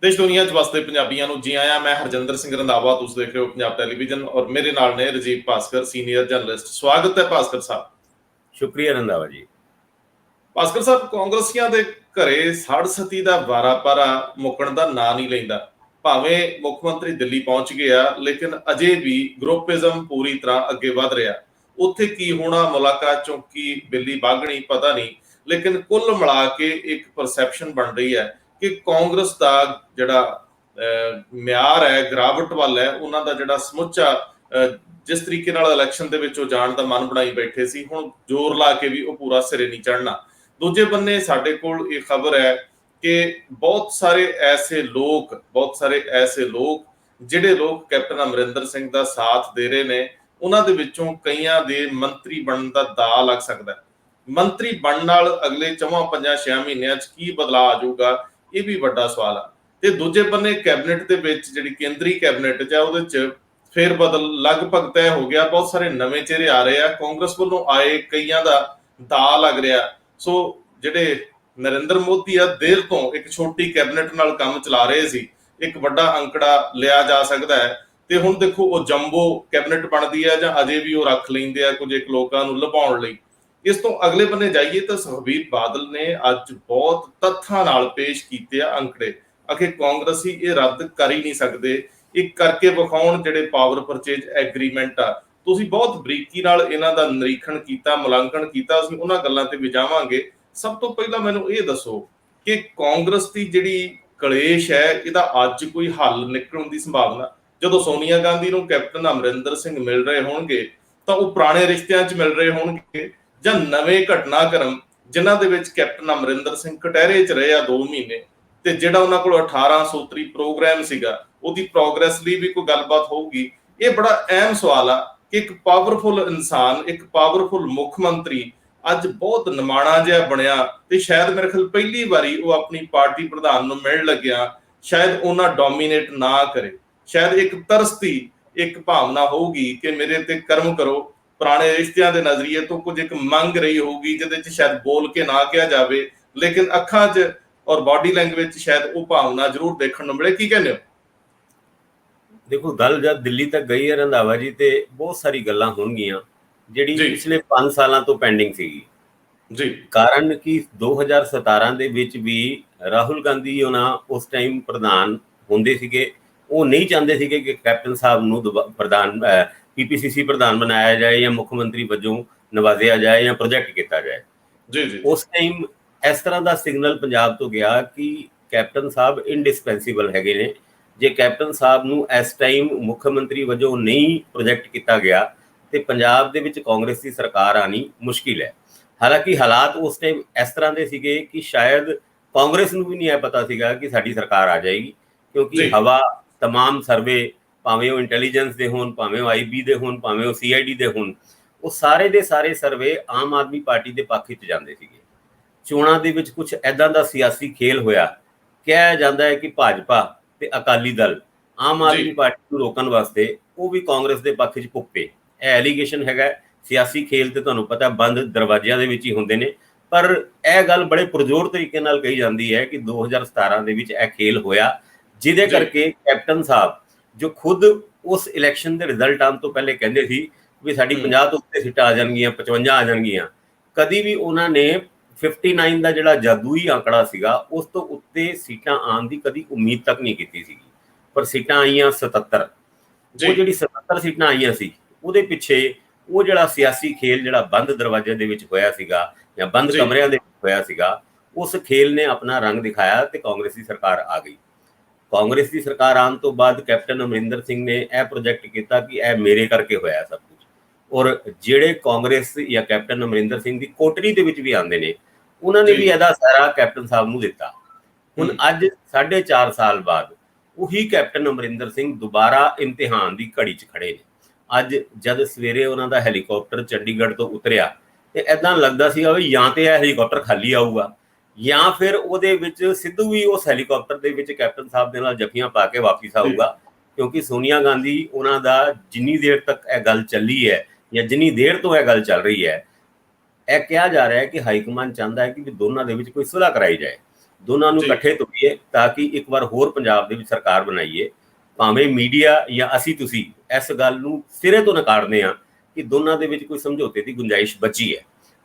देश दुनिया च वसदे पंजाबियों को जी आया। मैं हरजिंदर सिंह रंधावा, तुम देख रहे हो पंजाब टेलीविजन और मेरे नाल ने राजीव भास्कर सीनियर जर्नलिस्ट। स्वागत है भास्कर साहब। शुक्रिया रंधावा जी। भास्कर साहब, कांग्रेसियों के घरे सड़ सती का वारा पारा मुकण का ना नहीं लेंदा। भावें मुख मंत्री दिल्ली पहुंच गया लेकिन अजे भी ग्रुपिज्म पूरी तरह अगे वध रहा। उत्थे की होना, मुलाकात चौकी बिल्ली बागणी, पता नहीं, लेकिन कुल मिला के एक परसैप्शन बन रही है कि कांग्रेस का जिहड़ा म्यार है, गिरावट वाल है, उन्हां दा जिहड़ा समुचा जिस तरीके नाल इलैक्शन दे विच जाण दा मन बनाई बैठे सी, हुण जोर ला के भी वो पूरा सिरे नहीं चढ़ना। दूजे बन्ने साडे कोल ये खबर है कि बहुत सारे ऐसे लोग ਜਿਹੜੇ लोग कैप्टन अमरिंदर सिंह ਦਾ साथ दे रहे ने, ਉਹਨਾਂ ਦੇ ਵਿੱਚੋਂ ਕਈਆਂ ਦੇ ਮੰਤਰੀ ਬਣਨ ਦਾ ਦਾਅ ਲੱਗ ਸਕਦਾ ਹੈ। ਮੰਤਰੀ ਬਣਨ ਨਾਲ ਅਗਲੇ 4-5-6 ਮਹੀਨਿਆਂ 'ਚ ਕੀ ਬਦਲਾਅ ਆ ਜਾਊਗਾ, ਇਹ ਵੀ ਵੱਡਾ ਸਵਾਲ ਆ। ਤੇ ਦੂਜੇ ਬੰਨੇ ਕੈਬਨਿਟ ਦੇ ਵਿੱਚ ਜਿਹੜੀ ਕੇਂਦਰੀ ਕੈਬਨਿਟ 'ਚ ਆ, ਉਹਦੇ 'ਚ ਫੇਰ ਬਦਲ ਲਗਭਗ ਤੈਅ ਹੋ ਗਿਆ। ਬਹੁਤ ਸਾਰੇ ਨਵੇਂ ਚਿਹਰੇ ਆ ਰਹੇ ਆ। ਕਾਂਗਰਸ ਵੱਲੋਂ ਆਏ ਕਈਆਂ ਦਾ ਦਾਅ ਲੱਗ ਰਿਹਾ। ਸੋ ਜਿਹੜੇ ਨਰਿੰਦਰ ਮੋਦੀ ਆ, ਦੇਰ ਤੋਂ ਇੱਕ ਛੋਟੀ ਕੈਬਨਿਟ ਨਾਲ ਕੰਮ ਚਲਾ ਰਹੇ ਸੀ, ਇੱਕ ਵੱਡਾ ਅੰਕੜਾ ਲਿਆ ਜਾ ਸਕਦਾ ਹੈ। ਤੇ ਹੁਣ ਦੇਖੋ ਉਹ ਜੰਬੋ ਕੈਬਨਿਟ ਬਣਦੀ ਹੈ ਜਾਂ ਅਜੇ ਵੀ ਉਹ ਰੱਖ ਲੈਂਦੇ ਆ ਕੁਝ ਇੱਕ ਲੋਕਾਂ ਨੂੰ ਲੁਭਾਉਣ ਲਈ। ਇਸ ਤੋਂ ਅਗਲੇ ਬੰਨੇ ਜਾਈਏ ਤਾਂ ਸੁਖਬੀਰ ਬਾਦਲ ਨੇ ਅੱਜ ਬਹੁਤ ਤੱਥਾਂ ਨਾਲ ਪੇਸ਼ ਕੀਤੇ ਆ ਅੰਕੜੇ। ਅਖੇ ਕਾਂਗਰਸੀ ਇਹ ਰੱਦ ਕਰ ਹੀ ਨਹੀਂ ਸਕਦੇ। ਇੱਕ ਕਰਕੇ ਵਿਖਾਉਣ ਜਿਹੜੇ ਪਾਵਰ ਪਰਚੇਜ ਐਗਰੀਮੈਂਟ ਆ। ਤੁਸੀਂ ਬਹੁਤ ਬਰੀਕੀ ਨਾਲ ਇਹਨਾਂ ਦਾ ਨਿਰੀਖਣ ਕੀਤਾ, ਮੁਲਾਂਕਣ ਕੀਤਾ, ਅਸੀਂ ਉਹਨਾਂ ਗੱਲਾਂ ਤੇ ਵੀ ਜਾਵਾਂਗੇ। ਸਭ ਤੋਂ ਪਹਿਲਾਂ ਮੈਨੂੰ ਇਹ ਦੱਸੋ ਕਿ ਕਾਂਗਰਸ ਦੀ ਜਿਹੜੀ ਕਲੇਸ਼ ਹੈ, ਇਹਦਾ ਅੱਜ ਕੋਈ ਹੱਲ ਨਿਕਲਣ ਦੀ ਸੰਭਾਵਨਾ? ਜਦੋਂ ਸੋਨੀਆ ਗਾਂਧੀ ਨੂੰ ਕੈਪਟਨ ਅਮਰਿੰਦਰ ਸਿੰਘ ਮਿਲ ਰਹੇ ਹੋਣਗੇ ਤਾਂ ਉਹ ਪੁਰਾਣੇ ਰਿਸ਼ਤਿਆਂ 'ਚ ਮਿਲ ਰਹੇ ਹੋਣਗੇ ਜਾਂ ਨਵੇਂ ਘਟਨਾਕ੍ਰਮ ਜਿਨ੍ਹਾਂ ਦੇ ਵਿੱਚ ਕੈਪਟਨ ਅਮਰਿੰਦਰ ਸਿੰਘ ਕਟਹਿਰੇ 'ਚ ਰਹੇ ਆ 2 ਮਹੀਨੇ, ਤੇ ਜਿਹੜਾ ਉਹਨਾਂ ਕੋਲ 18 ਸੂਤਰੀ ਪ੍ਰੋਗਰਾਮ ਸੀਗਾ, ਉਹਦੀ ਪ੍ਰੋਗਰੈਸ ਲਈ ਵੀ ਕੋਈ ਗੱਲਬਾਤ ਹੋਊਗੀ? ਇਹ ਬੜਾ ਅਹਿਮ ਸਵਾਲ ਆ ਕਿ ਇੱਕ ਪਾਵਰਫੁਲ ਇਨਸਾਨ, ਇੱਕ ਪਾਵਰਫੁਲ ਮੁੱਖ ਮੰਤਰੀ ਅੱਜ ਬਹੁਤ ਨਿਮਾਣਾ ਜਿਹਾ ਬਣਿਆ ਤੇ ਸ਼ਾਇਦ ਮੇਰੇ ਖਿਆਲ ਪਹਿਲੀ ਵਾਰੀ ਉਹ ਆਪਣੀ ਪਾਰਟੀ ਪ੍ਰਧਾਨ ਨੂੰ ਮਿਲਣ ਲੱਗਿਆ ਸ਼ਾਇਦ ਉਹਨਾਂ ਡੋਮੀਨੇਟ ਨਾ ਕਰੇ। ਸ਼ਾਇਦ ਇੱਕ ਤਰਸਤੀ ਇੱਕ ਭਾਵਨਾ ਹੋਊਗੀ ਕਿ ਮੇਰੇ ਤੇ ਕਰਮ ਕਰੋ। ਪੁਰਾਣੇ ਰਿਸ਼ਤਿਆਂ ਦੇ ਨਜ਼ਰੀਏ ਤੋਂ ਕੁਝ ਇੱਕ ਮੰਗ ਰਹੀ ਹੋਊਗੀ ਜਿਹਦੇ 'ਚ ਸ਼ਾਇਦ ਬੋਲ ਕੇ ਨਾ ਕਿਹਾ ਜਾਵੇ, ਲੇਕਿਨ ਅੱਖਾਂ 'ਚ ਔਰ ਬਾਡੀ ਲੈਂਗੁਏਜ 'ਚ ਸ਼ਾਇਦ ਉਹ ਭਾਵਨਾ ਜ਼ਰੂਰ ਦੇਖਣ ਨੂੰ ਮਿਲੇ। ਕੀ ਕਹਿੰਦੇ ਹੋ? देखो, गल जब दिल्ली तक गई है रंधावा जी, तो बहुत सारी गल्लां होणगीਆਂ ਜਿਹੜੀ ਪਿਛਲੇ 5 ਸਾਲਾਂ ਤੋਂ ਪੈਂਡਿੰਗ ਸੀਗੀ ਜੀ। ਕਾਰਨ ਕਿ 2017 ਦੇ ਵਿੱਚ ਵੀ ਰਾਹੁਲ ਗਾਂਧੀ ਉਹਨਾਂ ਉਸ ਟਾਈਮ ਪ੍ਰਧਾਨ ਹੁੰਦੇ ਸੀਗੇ। ਉਹ ਨਹੀਂ ਚਾਹੁੰਦੇ ਸੀਗੇ ਕਿ ਕੈਪਟਨ ਸਾਹਿਬ ਨੂੰ ਪ੍ਰਧਾਨ ਪੀਪੀਸੀਸੀ ਪ੍ਰਧਾਨ ਬਣਾਇਆ ਜਾਏ ਜਾਂ ਮੁੱਖ ਮੰਤਰੀ ਵਜੋਂ ਨਵਾਜ਼ਿਆ ਜਾਏ ਜਾਂ ਪ੍ਰੋਜੈਕਟ ਕੀਤਾ ਜਾਏ। ਜੀ ਜੀ। ਉਸ ਟਾਈਮ ਇਸ ਤਰ੍ਹਾਂ ਦਾ ਸਿਗਨਲ ਪੰਜਾਬ ਤੋਂ ਗਿਆ ਕਿ ਕੈਪਟਨ ਸਾਹਿਬ ਇਨਡਿਸਪੈਂਸਿਬਲ ਹੈਗੇ ਨੇ। ਜੇ ਕੈਪਟਨ ਸਾਹਿਬ ਨੂੰ ਇਸ ਟਾਈਮ ਮੁੱਖ ਮੰਤਰੀ ਵਜੋਂ ਨਹੀਂ ਪ੍ਰੋਜੈਕਟ ਕੀਤਾ ਗਿਆ ਤੇ ਪੰਜਾਬ ਦੇ ਵਿੱਚ ਕਾਂਗਰਸ ਦੀ ਸਰਕਾਰ ਆਣੀ ਮੁਸ਼ਕਿਲ ਹੈ। ਹਾਲਾਂਕਿ ਹਾਲਾਤ ਉਸ ਟਾਈਮ ਇਸ ਤਰ੍ਹਾਂ ਦੇ ਸੀਗੇ ਕਿ ਸ਼ਾਇਦ ਕਾਂਗਰਸ ਨੂੰ ਵੀ ਨਹੀਂ ਪਤਾ ਸੀਗਾ ਕਿ ਸਾਡੀ ਸਰਕਾਰ ਆ ਜਾਏਗੀ, ਕਿਉਂਕਿ ਹਵਾ ਤਮਾਮ ਸਰਵੇ, ਭਾਵੇਂ ਉਹ ਇੰਟੈਲੀਜੈਂਸ ਦੇ ਹੋਣ, ਭਾਵੇਂ ਉਹ ਆਈਬੀ ਦੇ ਹੋਣ, ਭਾਵੇਂ ਉਹ CID ਦੇ ਹੋਣ, ਉਹ ਸਾਰੇ ਦੇ ਸਾਰੇ ਸਰਵੇ ਆਮ ਆਦਮੀ ਪਾਰਟੀ ਦੇ ਪੱਖ ਵਿੱਚ ਜਾਂਦੇ ਸੀਗੇ। ਚੋਣਾਂ ਦੇ ਵਿੱਚ ਕੁਝ ਇੱਦਾਂ ਦਾ ਸਿਆਸੀ ਖੇਲ ਹੋਇਆ। ਕਿਹਾ ਜਾਂਦਾ ਹੈ ਕਿ ਭਾਜਪਾ ਤੇ ਅਕਾਲੀ ਦਲ ਆਮ ਆਦਮੀ ਪਾਰਟੀ ਨੂੰ ਰੋਕਣ ਵਾਸਤੇ ਉਹ ਵੀ ਕਾਂਗਰਸ ਦੇ ਪੱਖ 'ਚ ਭੁੱਪੇ। ਇਹ ਐਲੀਗੇਸ਼ਨ ਹੈਗਾ। ਸਿਆਸੀ ਖੇਲ ਤੇ ਤੁਹਾਨੂੰ ਪਤਾ ਬੰਦ ਦਰਵਾਜ਼ਿਆਂ ਦੇ ਵਿੱਚ ਹੀ ਹੁੰਦੇ ਨੇ, ਪਰ ਇਹ ਗੱਲ ਬੜੇ ਪੁਰਜ਼ੋਰ ਤਰੀਕੇ ਨਾਲ ਕਹੀ ਜਾਂਦੀ ਹੈ ਕਿ 2017 ਦੇ ਵਿੱਚ ਇਹ ਖੇਲ ਹੋਇਆ, ਜਿਹਦੇ ਕਰਕੇ ਕੈਪਟਨ ਸਾਹਿਬ ਜੋ ਖੁਦ ਉਸ ਇਲੈਕਸ਼ਨ ਦੇ ਰਿਜ਼ਲਟ ਆਉਣ ਤੋਂ ਪਹਿਲੇ ਕਹਿੰਦੇ ਸੀ ਵੀ ਸਾਡੀ 50 ਤੋਂ ਉੱਤੇ ਸੀਟਾਂ ਆ ਜਾਣਗੀਆਂ, 55 ਆ ਜਾਣਗੀਆਂ, ਕਦੀ ਵੀ ਉਹਨਾਂ ਨੇ 59 ਦਾ ਜਿਹੜਾ ਜਾਦੂਈ ਆંકੜਾ ਸੀਗਾ ਉਸ ਤੋਂ ਉੱਤੇ ਸੀਟਾਂ ਆਉਣ ਦੀ ਕਦੀ ਉਮੀਦ ਤੱਕ ਨਹੀਂ ਕੀਤੀ ਸੀਗੀ। ਪਰ ਸੀਟਾਂ ਆਈਆਂ 77। ਉਹ ਜਿਹੜੀ 77 ਸੀਟਾਂ ਆਈਆਂ ਸੀ ਉਹਦੇ ਪਿੱਛੇ ਉਹ ਜਿਹੜਾ ਸਿਆਸੀ ਖੇਲ ਜਿਹੜਾ ਬੰਦ ਦਰਵਾਜ਼ੇ ਦੇ ਵਿੱਚ ਹੋਇਆ ਸੀਗਾ ਜਾਂ ਬੰਦ ਕਮਰਿਆਂ ਦੇ ਵਿੱਚ ਹੋਇਆ ਸੀਗਾ, ਉਸ ਖੇਲ ਨੇ ਆਪਣਾ ਰੰਗ ਦਿਖਾਇਆ ਤੇ ਕਾਂਗਰਸ ਦੀ ਸਰਕਾਰ ਆ ਗਈ। ਕਾਂਗਰਸ ਦੀ ਸਰਕਾਰ ਆਉਣ ਤੋਂ ਬਾਅਦ ਕੈਪਟਨ ਅਮਰਿੰਦਰ ਸਿੰਘ ਨੇ ਇਹ ਪ੍ਰੋਜੈਕਟ ਕੀਤਾ ਕਿ ਇਹ ਮੇਰੇ ਕਰਕੇ ਹੋਇਆ ਸਭ ਕੁਝ। ਔਰ ਜਿਹੜੇ ਕਾਂਗਰਸ ਜਾਂ ਕੈਪਟਨ ਅਮਰਿੰਦਰ ਸਿੰਘ ਦੀ ਕੋਟਰੀ ਦੇ ਵਿੱਚ ਵੀ ਆਉਂਦੇ ਨੇ, ਉਹਨਾਂ ਨੇ ਵੀ ਇਹਦਾ ਸਾਰਾ ਕੈਪਟਨ ਸਾਹਿਬ ਨੂੰ ਦਿੱਤਾ। ਹੁਣ ਅੱਜ 4.5 ਸਾਲ ਬਾਅਦ ਉਹੀ ਕੈਪਟਨ ਅਮਰਿੰਦਰ ਸਿੰਘ ਦੁਬਾਰਾ ਇਮਤਿਹਾਨ ਦੀ ਘੜੀ 'ਚ ਖੜੇ ਨੇ। ਅੱਜ ਜਦ ਸਵੇਰੇ ਉਹਨਾਂ ਦਾ ਹੈਲੀਕਾਪਟਰ ਚੰਡੀਗੜ੍ਹ ਤੋਂ ਉਤਰਿਆ ਤੇ ਇੱਦਾਂ ਲੱਗਦਾ ਸੀਗਾ ਵੀ ਜਾਂ ਤੇ ਇਹ ਹੈਲੀਕਾਪਟਰ ਖਾਲੀ ਆਊਗਾ ਜਾਂ ਫਿਰ ਉਹਦੇ ਵਿੱਚ ਸਿੱਧੂ ਵੀ ਉਸ ਹੈਲੀਕਾਪਟਰ ਦੇ ਵਿੱਚ ਕੈਪਟਨ ਸਾਹਿਬ ਦੇ ਨਾਲ ਜੱਫੀਆਂ ਪਾ ਕੇ ਵਾਪਿਸ ਆਊਗਾ, ਕਿਉਂਕਿ ਸੋਨੀਆ ਗਾਂਧੀ ਉਹਨਾਂ ਦਾ ਜਿੰਨੀ ਦੇਰ ਤੱਕ ਇਹ ਗੱਲ ਚੱਲੀ ਹੈ ਜਾਂ ਜਿੰਨੀ ਦੇਰ ਤੋਂ ਇਹ ਗੱਲ ਚੱਲ ਰਹੀ ਹੈ, ਇਹ ਕਿਹਾ ਜਾ ਰਿਹਾ ਹੈ ਕਿ ਹਾਈਕਮਾਨ ਚਾਹੁੰਦਾ ਹੈ ਕਿ ਦੋਨਾਂ ਦੇ ਵਿੱਚ ਕੋਈ ਸੁਲ੍ਹਾ ਕਰਾਈ ਜਾਏ। ਦੋਨਾਂ ਨੂੰ ਜੀ ਇਕੱਠੇ ਤੋਰੀਏ ਤਾਂ ਕਿ ਇੱਕ ਵਾਰ ਹੋਰ ਪੰਜਾਬ ਦੇ ਵਿੱਚ ਸਰਕਾਰ ਬਣਾਈਏ। ਭਾਵੇਂ ਮੀਡੀਆ ਜਾਂ ਅਸੀਂ ਤੁਸੀਂ ਇਸ ਗੱਲ ਨੂੰ ਸਿਰੇ ਤੋਂ ਨਕਾਰਦੇ ਹਾਂ ਕਿ ਦੋਨਾਂ ਦੇ ਵਿੱਚ ਕੋਈ ਸਮਝੌਤੇ ਦੀ ਗੁੰਜਾਇਸ਼ ਬਚੀ ਹੈ,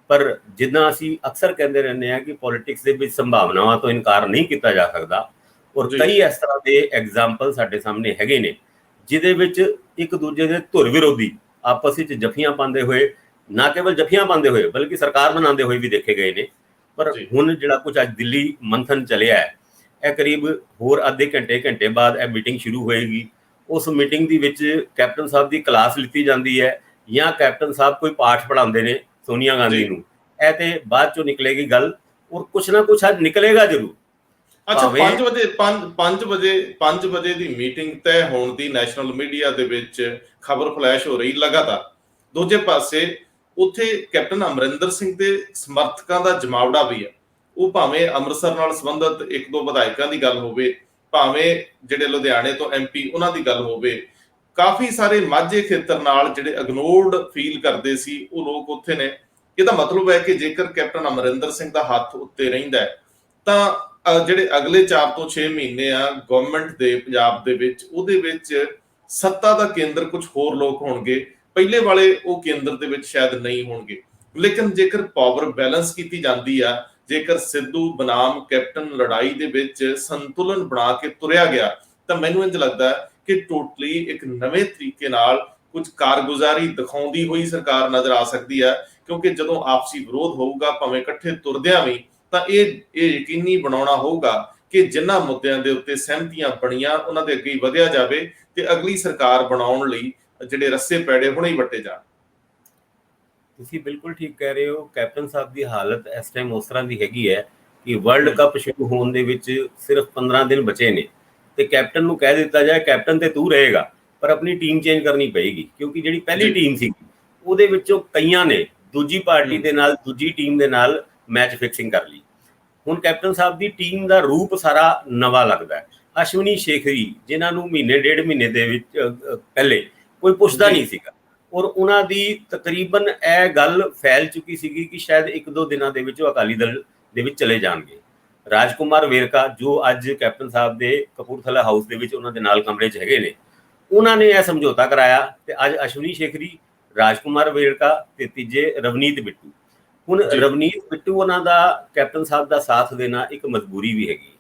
ਪਰ ਜਿੱਦਾਂ ਅਸੀਂ ਅਕਸਰ ਕਹਿੰਦੇ ਰਹਿੰਦੇ ਹਾਂ ਕਿ ਪੋਲਿਟਿਕਸ ਦੇ ਵਿੱਚ ਸੰਭਾਵਨਾਵਾਂ ਤੋਂ ਇਨਕਾਰ ਨਹੀਂ ਕੀਤਾ ਜਾ ਸਕਦਾ, ਔਰ ਜੀ ਕਈ ਇਸ ਤਰ੍ਹਾਂ ਦੇ ਐਗਜ਼ਾਮਪਲ ਸਾਡੇ ਸਾਹਮਣੇ ਹੈਗੇ ਨੇ ਜਿਹਦੇ ਵਿੱਚ ਇੱਕ ਦੂਜੇ ਦੇ ਧੁਰ ਵਿਰੋਧੀ ਆਪਸ ਵਿੱਚ ਜੱਫੀਆਂ ਪਾਉਂਦੇ ਹੋਏ, ਨਾ ਕੇਵਲ ਜੱਫੀਆਂ ਪਾਉਂਦੇ ਹੋਏ ਬਲਕਿ ਸਰਕਾਰ ਬਣਾਉਂਦੇ ਹੋਏ ਵੀ ਦੇਖੇ ਗਏ ਨੇ। ਪਰ ਜੀ ਹੁਣ ਜਿਹੜਾ ਕੁਝ ਅੱਜ ਦਿੱਲੀ ਮੰਥਨ ਚੱਲਿਆ ਹੈ, ਇਹ ਕਰੀਬ ਹੋਰ ਅੱਧੇ ਘੰਟੇ ਬਾਅਦ ਇਹ ਮੀਟਿੰਗ ਸ਼ੁਰੂ ਹੋਏਗੀ। ਉਸ ਮੀਟਿੰਗ ਦੇ ਵਿੱਚ ਕੈਪਟਨ ਸਾਹਿਬ ਦੀ ਕਲਾਸ ਲਿੱਤੀ ਜਾਂਦੀ ਹੈ ਜਾਂ ਕੈਪਟਨ ਸਾਹਿਬ ਕੋਈ ਪਾਠ ਪੜ੍ਹਾਉਂਦੇ ਨੇ ਸੋਨੀਆ ਗਾਂਧੀ ਨੂੰ, ਇਹ ਤੇ ਬਾਅਦ ਚੋਂ ਨਿਕਲੇਗੀ ਗੱਲ, ਔਰ ਕੁਛ ਨਾ ਕੁਛ ਅੱਜ ਨਿਕਲੇਗਾ ਜ਼ਰੂਰ। ਅੱਛਾ, 5 ਵਜੇ ਦੀ ਮੀਟਿੰਗ ਤੈਅ ਹੋਣ ਦੀ ਨੈਸ਼ਨਲ ਮੀਡੀਆ ਦੇ ਵਿੱਚ ਖਬਰ ਫਲੈਸ਼ ਹੋ ਰਹੀ ਲਗਾਤਾਰ। ਦੂਜੇ ਪਾਸੇ ਉੱਥੇ ਕੈਪਟਨ ਅਮਰਿੰਦਰ ਸਿੰਘ ਦੇ ਸਮਰਥਕਾਂ ਦਾ ਜਮਾਵੜਾ ਵੀ ਹੈ। ਉਹ ਭਾਵੇਂ ਅੰਮ੍ਰਿਤਸਰ ਨਾਲ ਸੰਬੰਧਿਤ ਇੱਕ ਦੋ ਵਿਧਾਇਕਾਂ ਦੀ ਗੱਲ ਹੋਵੇ, ਭਾਵੇਂ ਜਿਹੜੇ ਲੁਧਿਆਣੇ ਤੋਂ MP ਉਹਨਾਂ ਦੀ ਗੱਲ ਹੋਵੇ, ਕਾਫੀ ਸਾਰੇ ਮਾਝੇ ਖੇਤਰ ਨਾਲ ਜਿਹੜੇ ਇਗਨੋਰਡ ਫੀਲ ਕਰਦੇ ਸੀ ਉਹ ਲੋਕ ਉੱਥੇ ਨੇ। ਇਹਦਾ ਮਤਲਬ ਹੈ ਕਿ ਜੇਕਰ ਕੈਪਟਨ ਅਮਰਿੰਦਰ ਸਿੰਘ ਦਾ ਹੱਥ ਉੱਤੇ ਰਹਿੰਦਾ ਹੈ ਤਾਂ ਜਿਹੜੇ ਅਗਲੇ 4 ਤੋਂ 6 ਮਹੀਨੇ ਆ ਗਵਰਨਮੈਂਟ ਦੇ ਪੰਜਾਬ ਦੇ ਵਿੱਚ, ਉਹਦੇ ਵਿੱਚ ਸੱਤਾ ਦਾ ਕੇਂਦਰ ਕੁਝ ਹੋਰ ਲੋਕ ਹੋਣਗੇ, ਪਹਿਲੇ ਵਾਲੇ ਉਹ ਕੇਂਦਰ ਦੇ ਵਿੱਚ ਸ਼ਾਇਦ ਨਹੀਂ ਹੋਣਗੇ। ਲੇਕਿਨ ਜੇਕਰ ਪਾਵਰ ਬੈਲੈਂਸ ਕੀਤੀ ਜਾਂਦੀ ਆ, ਜੇਕਰ ਸਿੱਧੂ ਬਨਾਮ ਕੈਪਟਨ ਲੜਾਈ ਦੇ ਵਿੱਚ ਸੰਤੁਲਨ ਬਣਾ ਕੇ ਤੁਰਿਆ ਗਿਆ, ਤਾਂ ਮੈਨੂੰ ਇੰਝ ਲੱਗਦਾ ਕਿ ਟੋਟਲੀ ਇੱਕ ਨਵੇਂ ਤਰੀਕੇ ਨਾਲ ਕੁਝ ਕਾਰਗੁਜ਼ਾਰੀ ਦਿਖਾਉਂਦੀ ਹੋਈ ਸਰਕਾਰ ਨਜ਼ਰ ਆ ਸਕਦੀ ਹੈ। ਕਿਉਂਕਿ ਜਦੋਂ ਆਪਸੀ ਵਿਰੋਧ ਹੋਊਗਾ, ਭਾਵੇਂ ਇਕੱਠੇ ਤੁਰਦਿਆਂ ਵੀ, ਤਾਂ ਇਹ ਯਕੀਨੀ ਬਣਾਉਣਾ ਹੋਊਗਾ ਕਿ ਜਿਨ੍ਹਾਂ ਮੁੱਦਿਆਂ ਦੇ ਉੱਤੇ ਸਹਿਮਤੀਆਂ ਬਣੀਆਂ ਉਹਨਾਂ ਦੇ ਅੱਗੇ ਵਧਿਆ ਜਾਵੇ ਤੇ ਅਗਲੀ ਸਰਕਾਰ ਬਣਾਉਣ ਲਈ ਜਿਹੜੇ ਰੱਸੇ ਪੈੜੇ ਹੁਣੇ ਹੀ ਵੱਟੇ ਜਾਣ। ਤੁਸੀਂ ਬਿਲਕੁਲ ਠੀਕ ਕਹਿ ਰਹੇ ਹੋ। ਕੈਪਟਨ ਸਾਹਿਬ ਦੀ ਹਾਲਤ ਇਸ ਟਾਈਮ ਉਸ ਤਰ੍ਹਾਂ ਦੀ ਹੈਗੀ ਹੈ ਕਿ ਵਰਲਡ ਕੱਪ ਸ਼ੁਰੂ ਹੋਣ ਦੇ ਵਿੱਚ ਸਿਰਫ 15 ਦਿਨ ਬਚੇ ਨੇ ਤੇ ਕੈਪਟਨ ਨੂੰ ਕਹਿ ਦਿੱਤਾ ਜਾਏ ਕੈਪਟਨ ਤੇ ਤੂੰ ਰਹੇਗਾ, ਪਰ ਆਪਣੀ ਟੀਮ ਚੇਂਜ ਕਰਨੀ ਪਏਗੀ, ਕਿਉਂਕਿ ਜਿਹੜੀ ਪਹਿਲੀ ਟੀਮ ਸੀ ਉਹਦੇ ਵਿੱਚੋਂ ਕਈਆਂ ਨੇ ਦੂਜੀ ਪਾਰਟੀ ਦੇ ਨਾਲ, ਦੂਜੀ ਟੀਮ ਦੇ ਨਾਲ ਮੈਚ ਫਿਕਸਿੰਗ ਕਰ ਲਈ। ਹੁਣ ਕੈਪਟਨ ਸਾਹਿਬ ਦੀ ਟੀਮ ਦਾ ਰੂਪ ਸਾਰਾ ਨਵਾਂ ਲੱਗਦਾ ਹੈ। ਅਸ਼ਵਨੀ ਸ਼ੇਖਰੀ, ਜਿਨ੍ਹਾਂ ਨੂੰ ਮਹੀਨੇ ਡੇਢ ਮਹੀਨੇ ਦੇ ਵਿੱਚ ਪਹਿਲੇ ਕੋਈ ਪੁੱਛਦਾ ਨਹੀਂ ਸੀਗਾ, ਔਰ ਉਹਨਾਂ ਦੀ ਤਕਰੀਬਨ ਇਹ ਗੱਲ ਫੈਲ ਚੁੱਕੀ ਸੀਗੀ ਕਿ ਸ਼ਾਇਦ 1-2 ਦਿਨਾਂ ਦੇ ਵਿੱਚ ਉਹ ਅਕਾਲੀ ਦਲ ਦੇ ਵਿੱਚ ਚਲੇ ਜਾਣਗੇ। ਰਾਜਕੁਮਾਰ ਵੇਰਕਾ, ਜੋ ਅੱਜ ਕੈਪਟਨ ਸਾਹਿਬ ਦੇ ਕਪੂਰਥਲਾ ਹਾਊਸ ਦੇ ਵਿੱਚ ਉਹਨਾਂ ਦੇ ਨਾਲ ਕਮਰੇ 'ਚ ਹੈਗੇ ਨੇ, ਉਹਨਾਂ ਨੇ ਇਹ ਸਮਝੌਤਾ ਕਰਾਇਆ ਤੇ ਅੱਜ ਅਸ਼ਵਨੀ ਸ਼ੇਖਰੀ, ਰਾਜਕੁਮਾਰ ਵੇਰਕਾ ਤੇ ਤੀਜੇ ਰਵਨੀਤ ਬਿੱਟੂ। ਹੁਣ ਰਵਨੀਤ ਬਿੱਟੂ ਉਹਨਾਂ ਦਾ ਕੈਪਟਨ ਸਾਹਿਬ ਦਾ ਸਾਥ ਦੇਣਾ ਇੱਕ ਮਜਬੂਰੀ ਵੀ ਹੈਗੀ।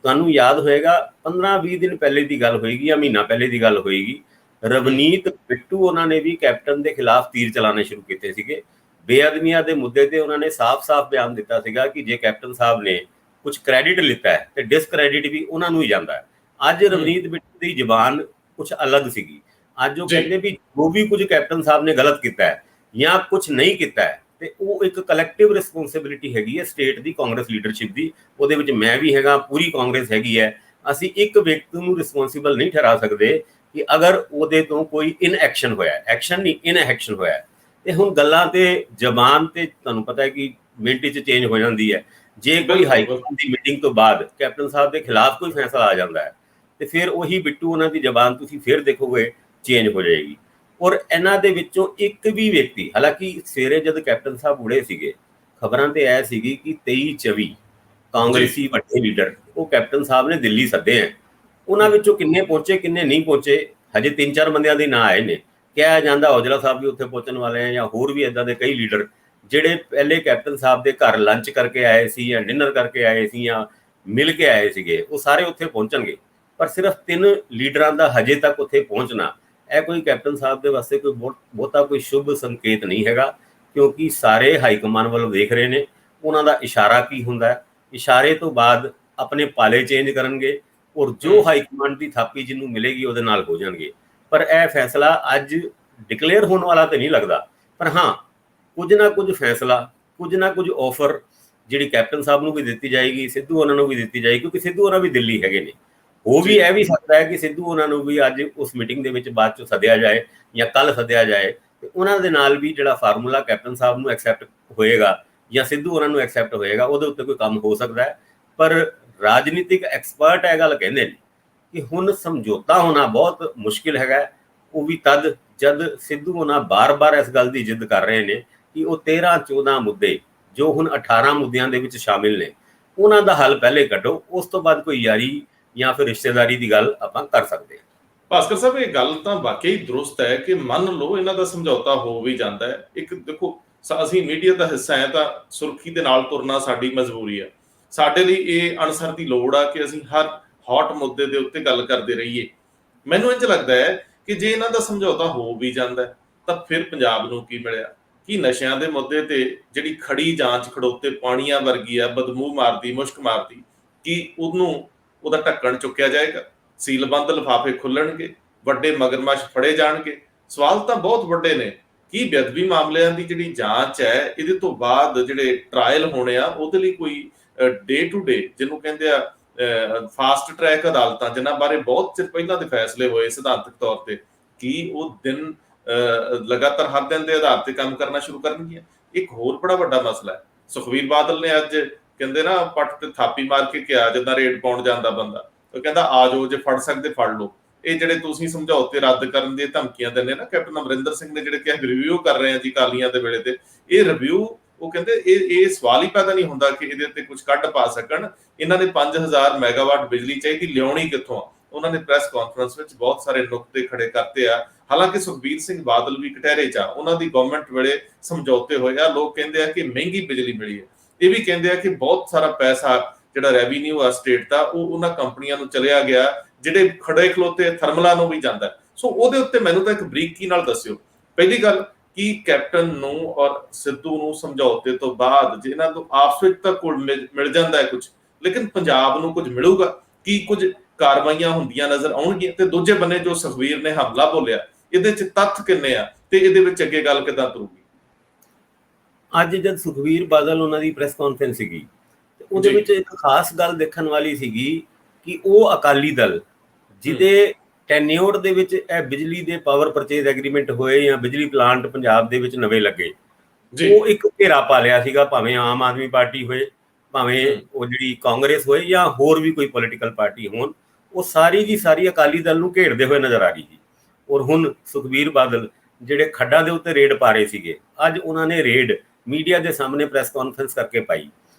ਤੁਹਾਨੂੰ ਯਾਦ ਹੋਏਗਾ 15-20 ਦਿਨ ਪਹਿਲੇ ਦੀ ਗੱਲ ਹੋਏਗੀ ਜਾਂ ਮਹੀਨਾ ਪਹਿਲੇ ਦੀ ਗੱਲ ਹੋਏਗੀ, ਰਵਨੀਤ ਬਿੱਟੂ ਉਹਨਾਂ ਨੇ ਵੀ ਕੈਪਟਨ ਦੇ ਖਿਲਾਫ ਤੀਰ ਚਲਾਣੇ ਸ਼ੁਰੂ ਕੀਤੇ ਸੀਗੇ। ਬੇਅਦਮੀਆਂ ਦੇ ਮੁੱਦੇ ਤੇ ਉਹਨਾਂ ਨੇ ਸਾਫ਼-ਸਾਫ਼ ਬਿਆਨ ਦਿੱਤਾ ਸੀਗਾ ਕਿ ਜੇ ਕੈਪਟਨ ਸਾਹਿਬ ਨੇ ਕੁਝ ਕ੍ਰੈਡਿਟ ਲਿੱਤਾ ਹੈ ਤੇ ਡਿਸਕ੍ਰੈਡਿਟ ਵੀ ਉਹਨਾਂ ਨੂੰ ਹੀ ਜਾਂਦਾ ਹੈ। ਅੱਜ ਰਵਨੀਤ ਬਿੱਟੂ ਦੀ ਜ਼ਬਾਨ ਕੁਝ ਅਲੱਗ ਸੀਗੀ। ਅੱਜ ਉਹ ਕਹਿੰਦੇ ਵੀ ਜੋ ਵੀ ਕੁਝ ਕੈਪਟਨ ਸਾਹਿਬ ਨੇ ਗਲਤ ਕੀਤਾ ਹੈ ਜਾਂ ਕੁਝ ਨਹੀਂ ਕੀਤਾ ਹੈ, ਤੇ ਉਹ ਇੱਕ ਕਲੈਕਟਿਵ ਰਿਸਪੌਂਸਿਬਿਲਿਟੀ ਹੈਗੀ ਹੈ ਸਟੇਟ ਦੀ, ਕਾਂਗਰਸ ਲੀਡਰਸ਼ਿਪ ਦੀ। ਉਹਦੇ ਵਿੱਚ ਮੈਂ ਵੀ ਹੈਗਾ, ਪੂਰੀ ਕਾਂਗਰਸ ਹੈਗੀ ਹੈ। ਅਸੀਂ ਇੱਕ ਵਿਅਕਤੀ ਨੂੰ ਰਿਸਪੌਂਸਿਬਲ ਨਹੀਂ ਠਹਿਰਾ ਸਕਦੇ ਕਿ ਅਗਰ ਉਹਦੇ ਤੋਂ ਕੋਈ ਇਨਐਕਸ਼ਨ ਹੋਇਆ, ਐਕਸ਼ਨ ਨਹੀਂ ਇਨਐਕਸ਼ਨ ਹੋਇਆ। ਤੇ ਹੁਣ ਗੱਲਾਂ ਤੇ ਜ਼ਬਾਨ ਤੇ ਤੁਹਾਨੂੰ ਪਤਾ ਹੈ ਕਿ ਮਿੰਟ 'ਚ ਚੇਂਜ ਹੋ ਜਾਂਦੀ ਹੈ। ਜੇ ਕੋਈ ਹਾਈਕਮਾਂਡ ਦੀ ਮੀਟਿੰਗ ਤੋਂ ਬਾਅਦ ਕੈਪਟਨ ਸਾਹਿਬ ਦੇ ਖਿਲਾਫ ਕੋਈ ਫੈਸਲਾ ਆ ਜਾਂਦਾ ਹੈ ਤੇ ਫਿਰ ਉਹੀ ਬਿੱਟੂ ਉਹਨਾਂ ਦੀ ਜ਼ਬਾਨ ਤੁਸੀਂ ਫਿਰ ਦੇਖੋਗੇ ਚੇਂਜ ਹੋ ਜਾਏਗੀ। ਔਰ ਇਹਨਾਂ ਦੇ ਵਿੱਚੋਂ ਇੱਕ ਵੀ ਵਿਅਕਤੀ, ਹਾਲਾਂਕਿ ਸਵੇਰੇ ਜਦ ਕੈਪਟਨ ਸਾਹਿਬ ਉੜੇ ਸੀਗੇ, ਖਬਰਾਂ ਤੇ ਆਇਆ ਸੀਗੀ ਕਿ 23-24 ਕਾਂਗਰਸੀ ਵੱਡੇ ਲੀਡਰ ਉਹ ਕੈਪਟਨ ਸਾਹਿਬ ਨੇ ਦਿੱਲੀ ਸੱਦੇ ਹੈ। ਉਹਨਾਂ ਵਿੱਚੋਂ ਕਿੰਨੇ ਪਹੁੰਚੇ ਕਿੰਨੇ ਨਹੀਂ ਪਹੁੰਚੇ, ਹਜੇ 3-4 ਬੰਦਿਆਂ ਦੇ ਨਾਂ ਆਏ ਨੇ। ਕਿਹਾ ਜਾਂਦਾ ਔਜਲਾ ਸਾਹਿਬ ਵੀ ਉੱਥੇ ਪਹੁੰਚਣ ਵਾਲੇ ਆ, ਜਾਂ ਹੋਰ ਵੀ ਇੱਦਾਂ ਦੇ ਕਈ ਲੀਡਰ ਜਿਹੜੇ ਪਹਿਲੇ ਕੈਪਟਨ ਸਾਹਿਬ ਦੇ ਘਰ ਲੰਚ ਕਰਕੇ ਆਏ ਸੀ ਜਾਂ ਡਿਨਰ ਕਰਕੇ ਆਏ ਸੀ ਜਾਂ ਮਿਲ ਕੇ ਆਏ ਸੀਗੇ, ਉਹ ਸਾਰੇ ਉੱਥੇ ਪਹੁੰਚਣਗੇ। ਪਰ ਸਿਰਫ 3 ਲੀਡਰਾਂ ਦਾ ਹਜੇ ਤੱਕ ਉੱਥੇ ਪਹੁੰਚਣਾ, ਇਹ ਕੋਈ ਕੈਪਟਨ ਸਾਹਿਬ ਦੇ ਵਾਸਤੇ ਕੋਈ ਬਹੁਤਾ ਕੋਈ ਸ਼ੁਭ ਸੰਕੇਤ ਨਹੀਂ ਹੈਗਾ, ਕਿਉਂਕਿ ਸਾਰੇ ਹਾਈਕਮਾਨ ਵੱਲ ਦੇਖ ਰਹੇ ਨੇ ਉਹਨਾਂ ਦਾ ਇਸ਼ਾਰਾ ਕੀ ਹੁੰਦਾ ਹੈ। ਇਸ਼ਾਰੇ ਤੋਂ ਬਾਅਦ ਆਪਣੇ ਪਾਲੇ ਚੇਂਜ ਕਰਨਗੇ ਔਰ ਜੋ ਹਾਈਕਮਾਂਡ ਦੀ ਥਾਪੀ ਜਿਹਨੂੰ ਮਿਲੇਗੀ ਉਹਦੇ ਨਾਲ ਹੋ ਜਾਣਗੇ। ਪਰ ਇਹ ਫੈਸਲਾ ਅੱਜ ਡਿਕਲੇਅਰ ਹੋਣ ਵਾਲਾ ਤਾਂ ਨਹੀਂ ਲੱਗਦਾ, ਪਰ ਹਾਂ ਕੁਝ ਨਾ ਕੁਝ ਫੈਸਲਾ, ਕੁਝ ਨਾ ਕੁਝ ਆਫਰ ਜਿਹੜੀ ਕੈਪਟਨ ਸਾਹਿਬ ਨੂੰ ਵੀ ਦਿੱਤੀ ਜਾਏਗੀ, ਸਿੱਧੂ ਉਹਨਾਂ ਨੂੰ ਵੀ ਦਿੱਤੀ ਜਾਏਗੀ, ਕਿਉਂਕਿ ਸਿੱਧੂ ਉਹਨਾਂ ਵੀ ਦਿੱਲੀ ਹੈਗੇ ਨੇ। ਉਹ ਵੀ ਇਹ ਵੀ ਸਕਦਾ ਹੈ ਕਿ ਸਿੱਧੂ ਉਹਨਾਂ ਨੂੰ ਵੀ ਅੱਜ ਉਸ ਮੀਟਿੰਗ ਦੇ ਵਿੱਚ ਬਾਅਦ ਚੋਂ ਸੱਦਿਆ ਜਾਏ ਜਾਂ ਕੱਲ ਸੱਦਿਆ ਜਾਏ, ਤੇ ਉਹਨਾਂ ਦੇ ਨਾਲ ਵੀ ਜਿਹੜਾ ਫਾਰਮੂਲਾ ਕੈਪਟਨ ਸਾਹਿਬ ਨੂੰ ਐਕਸੈਪਟ ਹੋਏਗਾ ਜਾਂ ਸਿੱਧੂ ਉਹਨਾਂ ਨੂੰ ਐਕਸੈਪਟ ਹੋਏਗਾ, ਉਹਦੇ ਉੱਤੇ ਕੋਈ ਕੰਮ ਹੋ ਸਕਦਾ ਹੈ। ਪਰ ਰਾਜਨੀਤਿਕ ਐਕਸਪਰਟ ਇਹ ਗੱਲ ਕਹਿੰਦੇ ਨੇ ਕਿ ਹੁਣ ਸਮਝੌਤਾ ਹੋਣਾ ਬਹੁਤ ਮੁਸ਼ਕਿਲ ਹੈਗਾ। ਉਹ ਵੀ ਤਦ ਜਦ ਸਿੱਧੂ ਉਹਨਾਂ ਬਾਰ-ਬਾਰ ਇਸ ਗੱਲ ਦੀ ਜਿੱਦ ਕਰ ਰਹੇ ਨੇ ਕਿ ਉਹ 13-14 ਮੁੱਦੇ ਜੋ ਹੁਣ 18 ਮੁੱਦਿਆਂ ਦੇ ਵਿੱਚ ਸ਼ਾਮਿਲ ਨੇ, ਉਹਨਾਂ ਦਾ ਹੱਲ ਪਹਿਲੇ ਕੱਢੋ, ਉਸ ਤੋਂ ਬਾਅਦ ਕੋਈ ਯਾਰੀ ਜਾਂ ਫਿਰ ਰਿਸ਼ਤੇਦਾਰੀ ਦੀ ਗੱਲ ਆਪਾਂ ਕਰ ਸਕਦੇ ਹਾਂ। ਭਾਸਕਰ ਸਾਹਿਬ, ਇਹ ਗੱਲ ਤਾਂ ਵਾਕਈ ਦਰੁਸਤ ਹੈ ਕਿ ਮੰਨ ਲਓ ਇਹਨਾਂ ਦਾ ਸਮਝੌਤਾ ਹੋ ਵੀ ਜਾਂਦਾ ਹੈ। ਇੱਕ ਦੇਖੋ, ਅਸੀਂ ਮੀਡੀਆ ਦਾ ਹਿੱਸਾ ਹੈ ਤਾਂ ਸੁਰਖੀ ਦੇ ਨਾਲ ਤੁਰਨਾ ਸਾਡੀ ਮਜਬੂਰੀ ਹੈ। ਸਾਡੇ ਲਈ ਇਹ ਅਨਸਰ ਦੀ ਲੋੜ ਆ ਕਿ ਅਸੀਂ ਹਰ ਹੌਟ ਮੁੱਦੇ ਦੇ ਉੱਤੇ ਗੱਲ ਕਰਦੇ ਰਹੀਏ। ਮੈਨੂੰ ਇੰਝ ਲੱਗਦਾ ਹੈ ਕਿ ਜੇ ਇਹਨਾਂ ਦਾ ਸਮਝੌਤਾ ਹੋ ਵੀ ਜਾਂਦਾ ਤਾਂ ਫਿਰ ਪੰਜਾਬ ਨੂੰ ਕੀ ਮਿਲਿਆ? ਕਿ ਨਸ਼ਿਆਂ ਦੇ ਮੁੱਦੇ ਤੇ ਜਿਹੜੀ ਖੜੀ ਜਾਂਚ ਖੜੋਤੇ ਪਾਣੀਆਂ ਵਰਗੀ ਆ, ਬਦਮੂ ਮਾਰਦੀ, ਮੁਸ਼ਕ ਮਾਰਦੀ, ਕਿ ਉਹਦਾ ਢੱਕਣ ਚੁੱਕਿਆ ਜਾਏਗਾ? ਸੀਲਬੰਦ ਲਿਫਾਫੇ ਖੁੱਲਣਗੇ, ਵੱਡੇ ਮਗਰਮੱਛ ਫੜੇ ਜਾਣਗੇ? ਸਵਾਲ ਤਾਂ ਬਹੁਤ ਵੱਡੇ ਨੇ। ਕੀ ਬੇਅਦਬੀ ਮਾਮਲਿਆਂ ਦੀ ਜਿਹੜੀ ਜਾਂਚ ਹੈ, ਇਹਦੇ ਤੋਂ ਬਾਅਦ ਜਿਹੜੇ ਟਰਾਇਲ ਹੋਣੇ ਆ, ਉਹਦੇ ਲਈ ਕੋਈ ਡੇ ਟੂ ਡੇ, ਜਿਹਨੂੰ ਕਹਿੰਦੇ ਆ ਫਾਸਟ ਟਰੈਕ ਅਦਾਲਤਾਂ, ਜਿਨ੍ਹਾਂ ਬਾਰੇ ਬਹੁਤ ਚਿਰ ਪਹਿਲਾਂ ਦੇ ਫੈਸਲੇ ਹੋਏ ਸਿਧਾਂਤਕ ਤੌਰ ਤੇ, ਕੀ ਉਹ ਦਿਨ ਲਗਾਤਾਰ ਹਰ ਦਿਨ ਦੇ ਆਧਾਰ ਤੇ ਕੰਮ ਕਰਨਾ ਸ਼ੁਰੂ ਕਰਨਗੀਆਂ? ਇੱਕ ਹੋਰ ਬੜਾ ਵੱਡਾ ਮਸਲਾ ਹੈ। ਸੁਖਬੀਰ ਬਾਦਲ ਨੇ ਅੱਜ ਕਹਿੰਦੇ ਨਾ, ਪੱਟ ਤੇ ਥਾਪੀ ਮਾਰ ਕੇ ਕਿਹਾ ਜਿੱਦਾਂ ਰੇਡ ਪਾਉਣ ਜਾਂਦਾ ਬੰਦਾ, ਉਹ ਕਹਿੰਦਾ ਆ ਜਾਓ, ਜੇ ਫੜ ਸਕਦੇ ਫੜ ਲਓ। ਇਹ ਜਿਹੜੇ ਤੁਸੀਂ ਸਮਝੌਤੇ ਰੱਦ ਕਰਨ ਦੀਆਂ ਧਮਕੀਆਂ ਦਿੰਦੇ ਨਾ ਕੈਪਟਨ ਅਮਰਿੰਦਰ ਸਿੰਘ ਨੇ, ਜਿਹੜੇ ਕਿ ਰਿਵਿਊ ਕਰ ਰਹੇ ਆ ਜੀ ਅਕਾਲੀਆਂ ਦੇ ਵੇਲੇ ਤੇ, ਇਹ ਰਿਵਿਊ, ਉਹ ਕਹਿੰਦੇ ਇਹ ਸਵਾਲ ਹੀ ਪੈਦਾ ਨਹੀਂ ਹੁੰਦਾ ਕਿ ਇਹਦੇ ਤੇ ਕੁਝ ਕੱਢ ਪਾ ਸਕਣ। ਇਹਨਾਂ ਨੇ 5000 ਮੈਗਾਵਾਟ ਬਿਜਲੀ ਚਾਹੀਦੀ, ਲਿਆਉਣੀ ਕਿੱਥੋਂ ਆ? ਉਹਨਾਂ ਨੇ ਪ੍ਰੈਸ ਕਾਨਫਰੰਸ ਵਿੱਚ ਬਹੁਤ ਸਾਰੇ ਨੁਕਤੇ ਖੜੇ ਕਰਤੇ ਆ। ਹਾਲਾਂਕਿ ਸੁਖਬੀਰ ਸਿੰਘ ਬਾਦਲ ਵੀ ਕਟਹਿਰੇ 'ਚ ਆ, ਉਹਨਾਂ ਦੀ ਗਵਰਨਮੈਂਟ ਵੇਲੇ ਸਮਝੌਤੇ ਹੋਏ ਆ। ਲੋਕ ਕਹਿੰਦੇ ਆ ਕਿ ਮਹਿੰਗੀ ਬਿਜਲੀ ਮਿਲੀ ਹੈ। ਇਹ ਵੀ ਕਹਿੰਦੇ ਆ ਕਿ ਬਹੁਤ ਸਾਰਾ ਪੈਸਾ ਜਿਹੜਾ ਰੈਵਨਿਊ ਆ ਸਟੇਟ ਦਾ, ਉਹ ਉਹਨਾਂ ਕੰਪਨੀਆਂ ਨੂੰ ਚਲਿਆ ਗਿਆ ਜਿਹੜੇ ਖੜੇ ਖਲੋਤੇ ਥਰਮਲਾਂ ਨੂੰ ਵੀ ਜਾਂਦਾ। ਸੋ ਉਹਦੇ ਉੱਤੇ ਮੈਨੂੰ ਤਾਂ ਇੱਕ ਬਰੀਕੀ ਨਾਲ ਦੱਸਿਓ। ਪਹਿਲੀ ਗੱਲ, ਕਿ ਕੈਪਟਨ ਨੂੰ ਔਰ ਸਿੱਧੂ ਨੂੰ ਸਮਝੌਤੇ ਤੋਂ ਬਾਅਦ ਜਿਹਨਾਂ ਤੋਂ ਆਪਸ ਵਿੱਚ ਤਾਂ ਕੋਲ ਮਿਲ ਜਾਂਦਾ ਹੈ ਕੁਝ, ਲੇਕਿਨ ਪੰਜਾਬ ਨੂੰ ਕੁਝ ਮਿਲੂਗਾ? ਕੀ ਕੁਝ ਕਾਰਵਾਈਆਂ ਹੁੰਦੀਆਂ ਨਜ਼ਰ ਆਉਣਗੀਆਂ? ਤੇ ਦੂਜੇ ਬੰਨੇ ਜੋ ਸੁਖਬੀਰ ਨੇ ਹਮਲਾ ਬੋਲਿਆ, ਇਹਦੇ ਚ ਤੱਥ ਕਿੰਨੇ ਆ ਤੇ ਇਹਦੇ ਵਿੱਚ ਅੱਗੇ ਗੱਲ ਕਿੱਦਾਂ ਤੁਰੂਗੀ? ਅੱਜ ਜਦ ਸੁਖਬੀਰ ਬਾਦਲ ਉਹਨਾਂ ਦੀ ਪ੍ਰੈਸ ਕਾਨਫਰੰਸ ਸੀਗੀ, ਉਹਦੇ ਵਿੱਚ ਇੱਕ ਖਾਸ ਗੱਲ ਦੇਖਣ ਵਾਲੀ ਸੀਗੀ ਕਿ ਉਹ ਅਕਾਲੀ ਦਲ ਜਿਹਦੇ ਟੈਨਿਓਰ ਦੇ ਵਿੱਚ ਇਹ ਬਿਜਲੀ ਦੇ ਪਾਵਰ ਪਰਚੇਜ਼ ਐਗਰੀਮੈਂਟ ਹੋਏ ਜਾਂ ਬਿਜਲੀ ਪਲਾਂਟ ਪੰਜਾਬ ਦੇ ਵਿੱਚ ਨਵੇਂ ਲੱਗੇ, ਉਹ ਇੱਕ ਘੇਰਾ ਪਾ ਲਿਆ ਸੀਗਾ, ਭਾਵੇਂ ਆਮ ਆਦਮੀ ਪਾਰਟੀ ਹੋਏ, ਭਾਵੇਂ ਉਹ ਜਿਹੜੀ ਕਾਂਗਰਸ ਹੋਏ ਜਾਂ ਹੋਰ ਵੀ ਕੋਈ ਪੋਲੀਟੀਕਲ ਪਾਰਟੀ ਹੋਣ, ਉਹ ਸਾਰੀ ਦੀ ਸਾਰੀ ਅਕਾਲੀ ਦਲ ਨੂੰ ਘੇਰਦੇ ਹੋਏ ਨਜ਼ਰ ਆ ਰਹੀ ਸੀ। ਔਰ ਹੁਣ ਸੁਖਬੀਰ ਬਾਦਲ ਜਿਹੜੇ ਖੱਡਾਂ ਦੇ ਉੱਤੇ ਰੇਡ ਪਾ ਰਹੇ ਸੀਗੇ, ਅੱਜ ਉਹਨਾਂ ਨੇ ਰੇਡ ਮੀਡੀਆ ਦੇ ਸਾਹਮਣੇ ਪ੍ਰੈਸ ਕਾਨਫਰੰਸ ਕਰਕੇ ਪਾਈ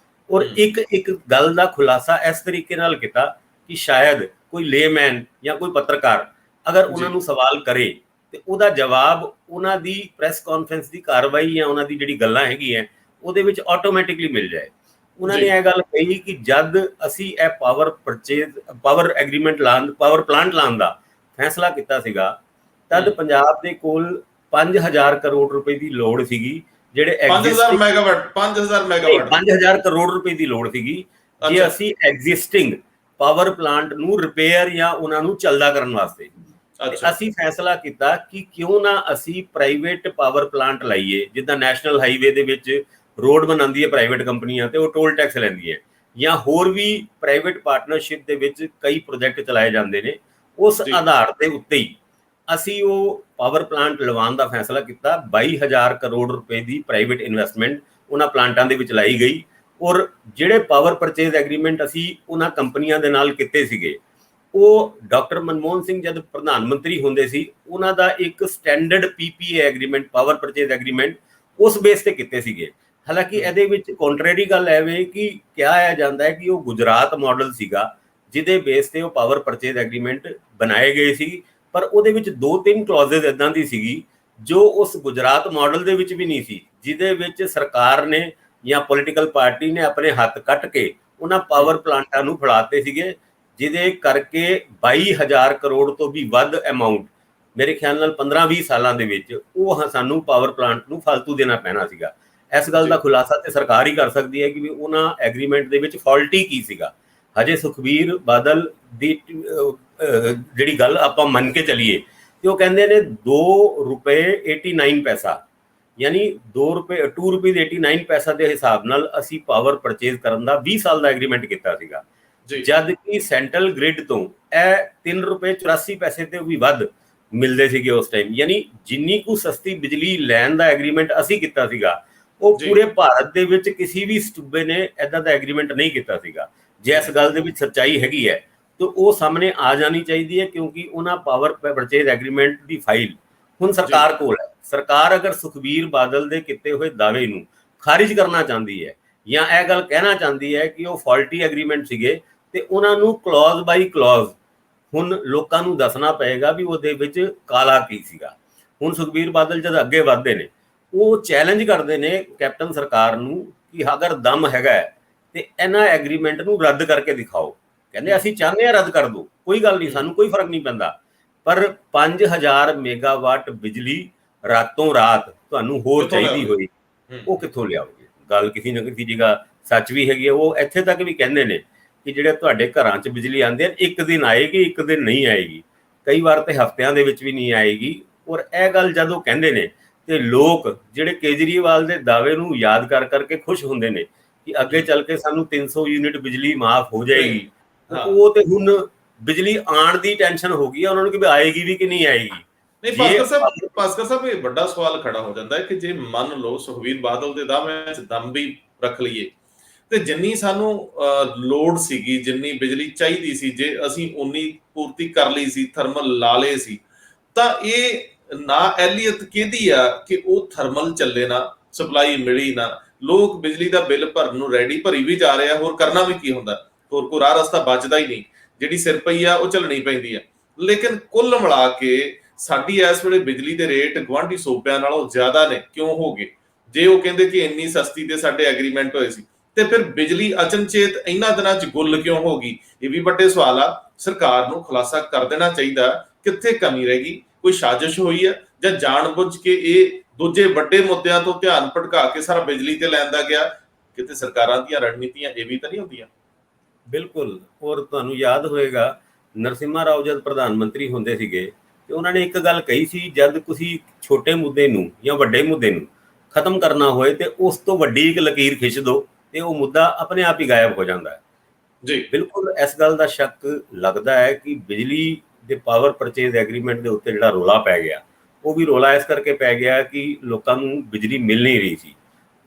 ਔਰ ਇੱਕ ਗੱਲ ਦਾ ਖੁਲਾਸਾ ਇਸ ਤਰੀਕੇ ਨਾਲ ਕੀਤਾ ਕਿ ਸ਼ਾਇਦ ਕੋਈ ਲੇਮੈਨ ਜਾਂ ਕੋਈ ਪੱਤਰਕਾਰ ਅਗਰ ਉਹਨਾਂ ਨੂੰ ਸਵਾਲ ਕਰੇ ਤੇ ਉਹਦਾ ਜਵਾਬ ਉਹਨਾਂ ਦੀ ਪ੍ਰੈਸ ਕਾਨਫਰੰਸ ਦੀ ਕਾਰਵਾਈ ਜਾਂ ਉਹਨਾਂ ਦੀ ਜਿਹੜੀ ਗੱਲਾਂ ਹੈਗੀ ਹੈ ਉਹਦੇ ਵਿੱਚ ਆਟੋਮੈਟਿਕਲੀ ਮਿਲ ਜਾਏ। ਉਹਨਾਂ ਨੇ ਇਹ ਗੱਲ ਕਹੀ ਕਿ ਜਦ ਅਸੀਂ ਇਹ ਪਾਵਰ ਐਗਰੀਮੈਂਟ ਪਾਵਰ ਪਲਾਂਟ ਲਾਉਣ ਦਾ ਫੈਸਲਾ ਕੀਤਾ ਸੀਗਾ, ਤਦ ਪੰਜਾਬ ਦੇ ਕੋਲ 5000 ਕਰੋੜ ਰੁਪਏ ਦੀ ਲੋੜ ਸੀਗੀ, ਜਿਹੜੇ 5000 ਕਰੋੜ ਰੁਪਏ ਦੀ ਲੋੜ ਸੀਗੀ ਜੇ ਅਸੀਂ ਐਗਜ਼ਿਸਟਿੰਗ ਪਾਵਰ ਪਲਾਂਟ ਨੂੰ ਰਿਪੇਅਰ ਜਾਂ ਉਹਨਾਂ ਨੂੰ ਚੱਲਦਾ ਕਰਨ ਵਾਸਤੇ। ਅਸੀਂ ਫੈਸਲਾ ਕੀਤਾ ਕਿ ਕਿਉਂ ਨਾ ਅਸੀਂ ਪ੍ਰਾਈਵੇਟ ਪਾਵਰ ਪਲਾਂਟ ਲਾਈਏ, ਜਿੱਦਾਂ ਨੈਸ਼ਨਲ ਹਾਈਵੇ ਦੇ ਵਿੱਚ ਰੋਡ ਬਣਾਉਂਦੀ ਹੈ ਪ੍ਰਾਈਵੇਟ ਕੰਪਨੀਆਂ ਤੇ ਉਹ ਟੋਲ ਟੈਕਸ ਲੈਂਦੀ ਹੈ, ਜਾਂ ਹੋਰ ਵੀ ਪ੍ਰਾਈਵੇਟ ਪਾਰਟਨਰਸ਼ਿਪ ਦੇ ਵਿੱਚ ਕਈ ਪ੍ਰੋਜੈਕਟ ਚਲਾਏ ਜਾਂਦੇ ਨੇ। ਉਸ ਆਧਾਰ ਦੇ ਉੱਤੇ ਹੀ ਅਸੀਂ ਉਹ ਪਾਵਰ ਪਲਾਂਟ ਲਵਾਉਣ ਦਾ ਫੈਸਲਾ ਕੀਤਾ। 22000 ਕਰੋੜ ਰੁਪਏ ਦੀ ਪ੍ਰਾਈਵੇਟ ਇਨਵੈਸਟਮੈਂਟ ਉਹਨਾਂ ਪਲਾਂਟਾਂ ਦੇ ਵਿੱਚ ਲਾਈ ਗਈ ਔਰ ਜਿਹੜੇ ਪਾਵਰ ਪਰਚੇਜ਼ ਐਗਰੀਮੈਂਟ ਅਸੀਂ ਉਹਨਾਂ ਕੰਪਨੀਆਂ ਦੇ ਨਾਲ ਕੀਤੇ ਸੀਗੇ, ਉਹ ਡਾਕਟਰ ਮਨਮੋਹਨ ਸਿੰਘ ਜਦ ਪ੍ਰਧਾਨ ਮੰਤਰੀ ਹੁੰਦੇ ਸੀ, ਉਹਨਾਂ ਦਾ ਇੱਕ standard PPA agreement, power purchase agreement, ਉਸ ਬੇਸ ਤੇ ਕੀਤੇ ਸੀਗੇ। ਹਾਲਾਂਕਿ ਇਹਦੇ ਵਿੱਚ ਕੰਟਰੈਰੀ ਗੱਲ ਐਵੇਂ ਕਿ ਕਿਹਾ ਜਾਂਦਾ ਹੈ ਕਿ ਉਹ ਗੁਜਰਾਤ ਮਾਡਲ ਸੀਗਾ ਜਿਹਦੇ ਬੇਸ ਤੇ ਉਹ ਪਾਵਰ ਪਰਚੇਜ਼ ਐਗਰੀਮੈਂਟ ਬਣਾਏ ਗਏ ਸੀ, ਪਰ ਉਹਦੇ ਵਿੱਚ 2-3 ਕਲੌਜ਼ਸ ਇਦਾਂ ਦੀ ਸੀਗੀ ਜੋ ਉਸ ਗੁਜਰਾਤ ਮਾਡਲ ਦੇ ਵਿੱਚ ਵੀ ਨਹੀਂ ਸੀ, ਜਿਹਦੇ ਵਿੱਚ ਸਰਕਾਰ ਨੇ ਜਾਂ ਪੋਲੀਟੀਕਲ ਪਾਰਟੀ ਨੇ ਆਪਣੇ ਹੱਥ ਕੱਟ ਕੇ ਉਹਨਾਂ ਪਾਵਰ ਪਲਾਂਟਾਂ ਨੂੰ ਫੜਾਤੇ ਸੀਗੇ, ਜਿਹਦੇ ਕਰਕੇ 22000 ਕਰੋੜ ਤੋਂ ਵੀ ਵੱਧ ਅਮਾਊਂਟ, ਮੇਰੇ ਖਿਆਲ ਨਾਲ 15-20 ਸਾਲਾਂ ਦੇ ਵਿੱਚ ਉਹ ਸਾਨੂੰ ਪਾਵਰ ਪਲਾਂਟ ਨੂੰ ਫਾਲਤੂ ਦੇਣਾ ਪੈਣਾ ਸੀਗਾ। ਇਸ ਗੱਲ ਦਾ ਖੁਲਾਸਾ ਤੇ ਸਰਕਾਰ ਹੀ ਕਰ ਸਕਦੀ ਹੈ ਕਿ ਵੀ ਉਹਨਾਂ ਐਗਰੀਮੈਂਟ ਦੇ ਵਿੱਚ ਫਾਲਟੀ ਕੀ ਸੀਗਾ। ਹਜੇ ਸੁਖਬੀਰ ਬਾਦਲ ਦੀ ਜਿਹੜੀ ਗੱਲ ਆਪਾਂ ਮੰਨ ਕੇ ਚੱਲੀਏ ਤੇ ਉਹ ਕਹਿੰਦੇ ਨੇ 2 ਰੁਪਏ 89 ਪੈਸਾ, ਯਾਨੀ 2 ਰੁਪਏ 89 ਪੈਸਾ ਦੇ ਹਿਸਾਬ ਨਾਲ ਅਸੀਂ ਪਾਵਰ ਪਰਚੇਜ਼ ਕਰਨ ਦਾ 20 ਸਾਲ ਦਾ ਐਗਰੀਮੈਂਟ ਕੀਤਾ ਸੀਗਾ, ਜਦ ਕਿ ਸੈਂਟਰਲ ਗ੍ਰਿਡ ਤੋਂ ਇਹ 3 ਰੁਪਏ 84 ਪੈਸੇ ਤੇ ਵੀ ਵੱਧ ਮਿਲਦੇ ਸੀਗੇ ਉਸ ਟਾਈਮ। ਯਾਨੀ ਜਿੰਨੀ ਕੁ ਸਸਤੀ ਬਿਜਲੀ ਲੈਣ ਦਾ ਐਗਰੀਮੈਂਟ ਅਸੀਂ ਕੀਤਾ ਸੀਗਾ, ਉਹ ਪੂਰੇ ਭਾਰਤ ਦੇ ਵਿੱਚ ਕਿਸੇ ਵੀ ਸੂਬੇ ਨੇ ਏਦਾਂ ਦਾ ਐਗਰੀਮੈਂਟ ਨਹੀਂ ਕੀਤਾ ਸੀਗਾ। ਜੇ ਇਸ ਗੱਲ ਦੇ ਵਿੱਚ ਸੱਚਾਈ ਹੈਗੀ ਹੈ ਤਾਂ ਉਹ ਸਾਹਮਣੇ ਆ ਜਾਣੀ ਚਾਹੀਦੀ ਹੈ, ਕਿਉਂਕਿ ਉਹਨਾਂ ਪਾਵਰ ਪਰਚੇਜ਼ ਐਗਰੀਮੈਂਟ ਦੀ ਫਾਈਲ ਹੁਣ ਸਰਕਾਰ ਕੋਲ ਹੈ। ਸਰਕਾਰ ਅਗਰ ਸੁਖਬੀਰ ਬਾਦਲ ਦੇ ਕੀਤੇ ਹੋਏ ਦਾਅਵੇ ਨੂੰ ਖਾਰਿਜ ਕਰਨਾ ਚਾਹੁੰਦੀ ਹੈ ਜਾਂ ਇਹ ਗੱਲ ਕਹਿਣਾ ਚਾਹੁੰਦੀ ਹੈ ਕਿ ਉਹ ਫਾਲਟੀ ਐਗਰੀਮੈਂਟ ਸੀਗੇ ਤੇ ਉਹਨਾਂ ਨੂੰ ਕਲੌਜ਼ ਬਾਈ ਕਲੌਜ਼ ਹੁਣ ਲੋਕਾਂ ਨੂੰ ਦੱਸਣਾ ਪਏਗਾ ਵੀ ਉਹਦੇ ਵਿੱਚ ਕਾਲਾ ਕੀ ਸੀਗਾ। ਹੁਣ ਸੁਖਬੀਰ ਬਾਦਲ ਜਦ ਅੱਗੇ ਵਧਦੇ ਨੇ, ਉਹ ਚੈਲੰਜ ਕਰਦੇ ਨੇ ਕੈਪਟਨ ਸਰਕਾਰ ਨੂੰ ਕਿ ਅਗਰ ਦਮ ਹੈਗਾ ਤੇ ਇਹਨਾਂ ਐਗਰੀਮੈਂਟ ਨੂੰ ਰੱਦ ਕਰਕੇ ਦਿਖਾਓ। ਕਹਿੰਦੇ ਅਸੀਂ ਚਾਹੁੰਦੇ ਹਾਂ ਰੱਦ ਕਰ ਦਿਓ, ਕੋਈ ਗੱਲ ਨਹੀਂ, ਸਾਨੂੰ ਕੋਈ ਫਰਕ ਨਹੀਂ ਪੈਂਦਾ, ਪਰ 5000 ਮੈਗਾਵਾਟ ਬਿਜਲੀ ਰਾਤੋਂ ਰਾਤ ਤੁਹਾਨੂੰ ਹੋਰ ਚਾਹੀਦੀ ਹੋਈ, ਉਹ ਕਿੱਥੋਂ ਲਿਆਓਗੇ? ਗੱਲ ਕਿਸੇ ਨਾ ਕਿਸੇ ਜਗ੍ਹਾ ਸੱਚ ਵੀ ਹੈਗੀ ਹੈ। ਉਹ ਇੱਥੇ ਤੱਕ ਵੀ ਕਹਿੰਦੇ ਨੇ ਕਿ ਜਿਹੜੇ ਤੁਹਾਡੇ ਘਰਾਂ 'ਚ ਬਿਜਲੀ ਆਉਂਦੀ ਹੈ, ਇੱਕ ਦਿਨ ਆਏਗੀ, ਇੱਕ ਦਿਨ ਨਹੀਂ ਆਏਗੀ, ਕਈ ਵਾਰ ਤੇ ਹਫ਼ਤਿਆਂ ਦੇ ਵਿੱਚ ਵੀ ਨਹੀਂ ਆਏਗੀ। ਔਰ ਇਹ ਗੱਲ ਜਦੋਂ ਕਹਿੰਦੇ ਨੇ ਤੇ ਲੋਕ ਜਿਹੜੇ ਕੇਜਰੀਵਾਲ ਦੇ ਦਾਅਵੇ ਨੂੰ ਯਾਦ ਕਰ ਕਰਕੇ ਖੁਸ਼ ਹੁੰਦੇ ਨੇ ਕਿ ਅੱਗੇ ਚੱਲ ਕੇ ਸਾਨੂੰ 300 ਯੂਨਿਟ ਬਿਜਲੀ ਮਾਫ ਹੋ ਜਾਏਗੀ, ਉਹ ਤੇ ਹੁਣ ਬਿਜਲੀ ਆਉਣ ਦੀ ਟੈਨਸ਼ਨ ਹੋ ਗਈ ਹੈ ਉਹਨਾਂ ਨੂੰ ਕਿ ਆਏਗੀ ਵੀ ਕਿ ਨਹੀਂ ਆਏਗੀ। ਨਹੀਂ ਭਾਸਕਰ ਸਾਹਿਬ ਇਹ ਵੱਡਾ ਸਵਾਲ ਖੜਾ ਹੋ ਜਾਂਦਾ ਹੈ ਕਿ ਜੇ ਮੰਨ ਲਓ ਸੁਖਬੀਰ ਬਾਦਲ ਦੇ ਦਾਅਵੇ 'ਚ ਦਮ ਵੀ ਰੱਖ ਲਈਏ ਤੇ ਜਿੰਨੀ ਸਾਨੂੰ ਲੋੜ ਸੀਗੀ, ਜਿੰਨੀ ਬਿਜਲੀ ਚਾਹੀਦੀ ਸੀ, ਜੇ ਅਸੀਂ ਉਨੀ ਪੂਰਤੀ ਕਰ ਲਈ ਸੀ, ਥਰਮਲ ਲਾ ਲਏ ਸੀ, ਤਾਂ ਇਹ ਨਾ ਅਹਿਲੀਅਤ ਕਿਹਦੀ ਆ ਕਿ ਉਹ ਥਰਮਲ ਚੱਲੇ ਨਾ, ਸਪਲਾਈ ਮਿਲੀ ਨਾ, ਲੋਕ ਬਿਜਲੀ ਦਾ ਬਿੱਲ ਭਰਨ ਨੂੰ ਰੈਡੀ, ਭਰੀ ਵੀ ਜਾ ਰਹੇ ਆ, ਹੋਰ ਕਰਨਾ ਵੀ ਕੀ ਹੁੰਦਾ, ਹੋਰ ਕੋਈ ਰਾਹ ਰਸਤਾ ਬਚਦਾ ਹੀ ਨਹੀਂ, ਜਿਹੜੀ ਸਿਰ ਪਈ ਆ ਉਹ ਝੱਲਣੀ ਪੈਂਦੀ ਆ। ਲੇਕਿਨ ਕੁੱਲ ਮਿਲਾ ਕੇ ਸਾਡੀ ਇਸ ਵੇਲੇ ਬਿਜਲੀ ਦੇ ਰੇਟ ਗੁਆਂਢੀ ਸੂਬਿਆਂ ਨਾਲੋਂ ਜ਼ਿਆਦਾ ਨੇ। ਕਿਉਂ ਹੋ ਗਏ? ਜੇ ਉਹ ਕਹਿੰਦੇ ਕਿ ਇੰਨੀ ਸਸਤੀ ਤੇ ਸਾਡੇ ਐਗਰੀਮੈਂਟ ਹੋਏ ਸੀ, ਤੇ ਫਿਰ ਬਿਜਲੀ ਅਚਨਚੇਤ ਇਹਨਾਂ ਦਿਨਾਂ 'ਚ ਗੁੱਲ ਕਿਉਂ ਹੋ ਗਈ? ਇਹ ਵੀ ਵੱਡੇ ਸਵਾਲ ਆ। ਸਰਕਾਰ ਨੂੰ ਖੁਲਾਸਾ ਕਰ ਦੇਣਾ ਚਾਹੀਦਾ ਕਿੱਥੇ ਕਮੀ ਰਹਿ ਗਈ, ਕੋਈ ਸਾਜ਼ਿਸ਼ ਹੋਈ ਹੈ ਜਾਂ ਜਾਣਬੁੱਝ ਕੇ ਇਹ ਦੂਜੇ ਵੱਡੇ ਮੁੱਦਿਆਂ ਤੋਂ ਧਿਆਨ ਭਟਕਾ ਕੇ ਸਾਰਾ ਬਿਜਲੀ ਤੇ ਲੈਂਦਾ ਗਿਆ। ਕਿਤੇ ਸਰਕਾਰਾਂ ਦੀਆਂ ਰਣਨੀਤੀਆਂ ਇਹ ਵੀ ਤਾਂ ਨਹੀਂ ਹੁੰਦੀਆਂ। ਬਿਲਕੁਲ। ਔਰ ਤੁਹਾਨੂੰ ਯਾਦ ਹੋਏਗਾ ਨਰਸਿਮਹਾ ਰਾਓ ਜਦ ਪ੍ਰਧਾਨ ਮੰਤਰੀ ਹੁੰਦੇ ਸੀਗੇ ਤੇ ਉਹਨਾਂ ਨੇ ਇੱਕ ਗੱਲ ਕਹੀ ਸੀ, ਜਦ ਤੁਸੀਂ ਛੋਟੇ ਮੁੱਦੇ ਨੂੰ ਜਾਂ ਵੱਡੇ ਮੁੱਦੇ ਨੂੰ ਖਤਮ ਕਰਨਾ ਹੋਏ ਤੇ ਉਸ ਤੋਂ ਵੱਡੀ ਇੱਕ ਲਕੀਰ ਖਿੱਚ ਦਿਓ ਤੇ ਉਹ ਮੁੱਦਾ ਆਪਣੇ ਆਪ ਹੀ ਗਾਇਬ ਹੋ ਜਾਂਦਾ ਹੈ। ਜੀ ਬਿਲਕੁਲ ਇਸ ਗੱਲ ਦਾ ਸ਼ੱਕ ਲੱਗਦਾ ਹੈ ਕਿ ਬਿਜਲੀ ਦੇ ਪਾਵਰ ਪਰਚੇਜ਼ ਐਗਰੀਮੈਂਟ ਦੇ ਉੱਤੇ ਜਿਹੜਾ ਰੌਲਾ ਪੈ ਗਿਆ, ਉਹ ਵੀ ਰੌਲਾ ਇਸ ਕਰਕੇ ਪੈ ਗਿਆ ਕਿ ਲੋਕਾਂ ਨੂੰ ਬਿਜਲੀ ਮਿਲ ਨਹੀਂ ਰਹੀ ਸੀ।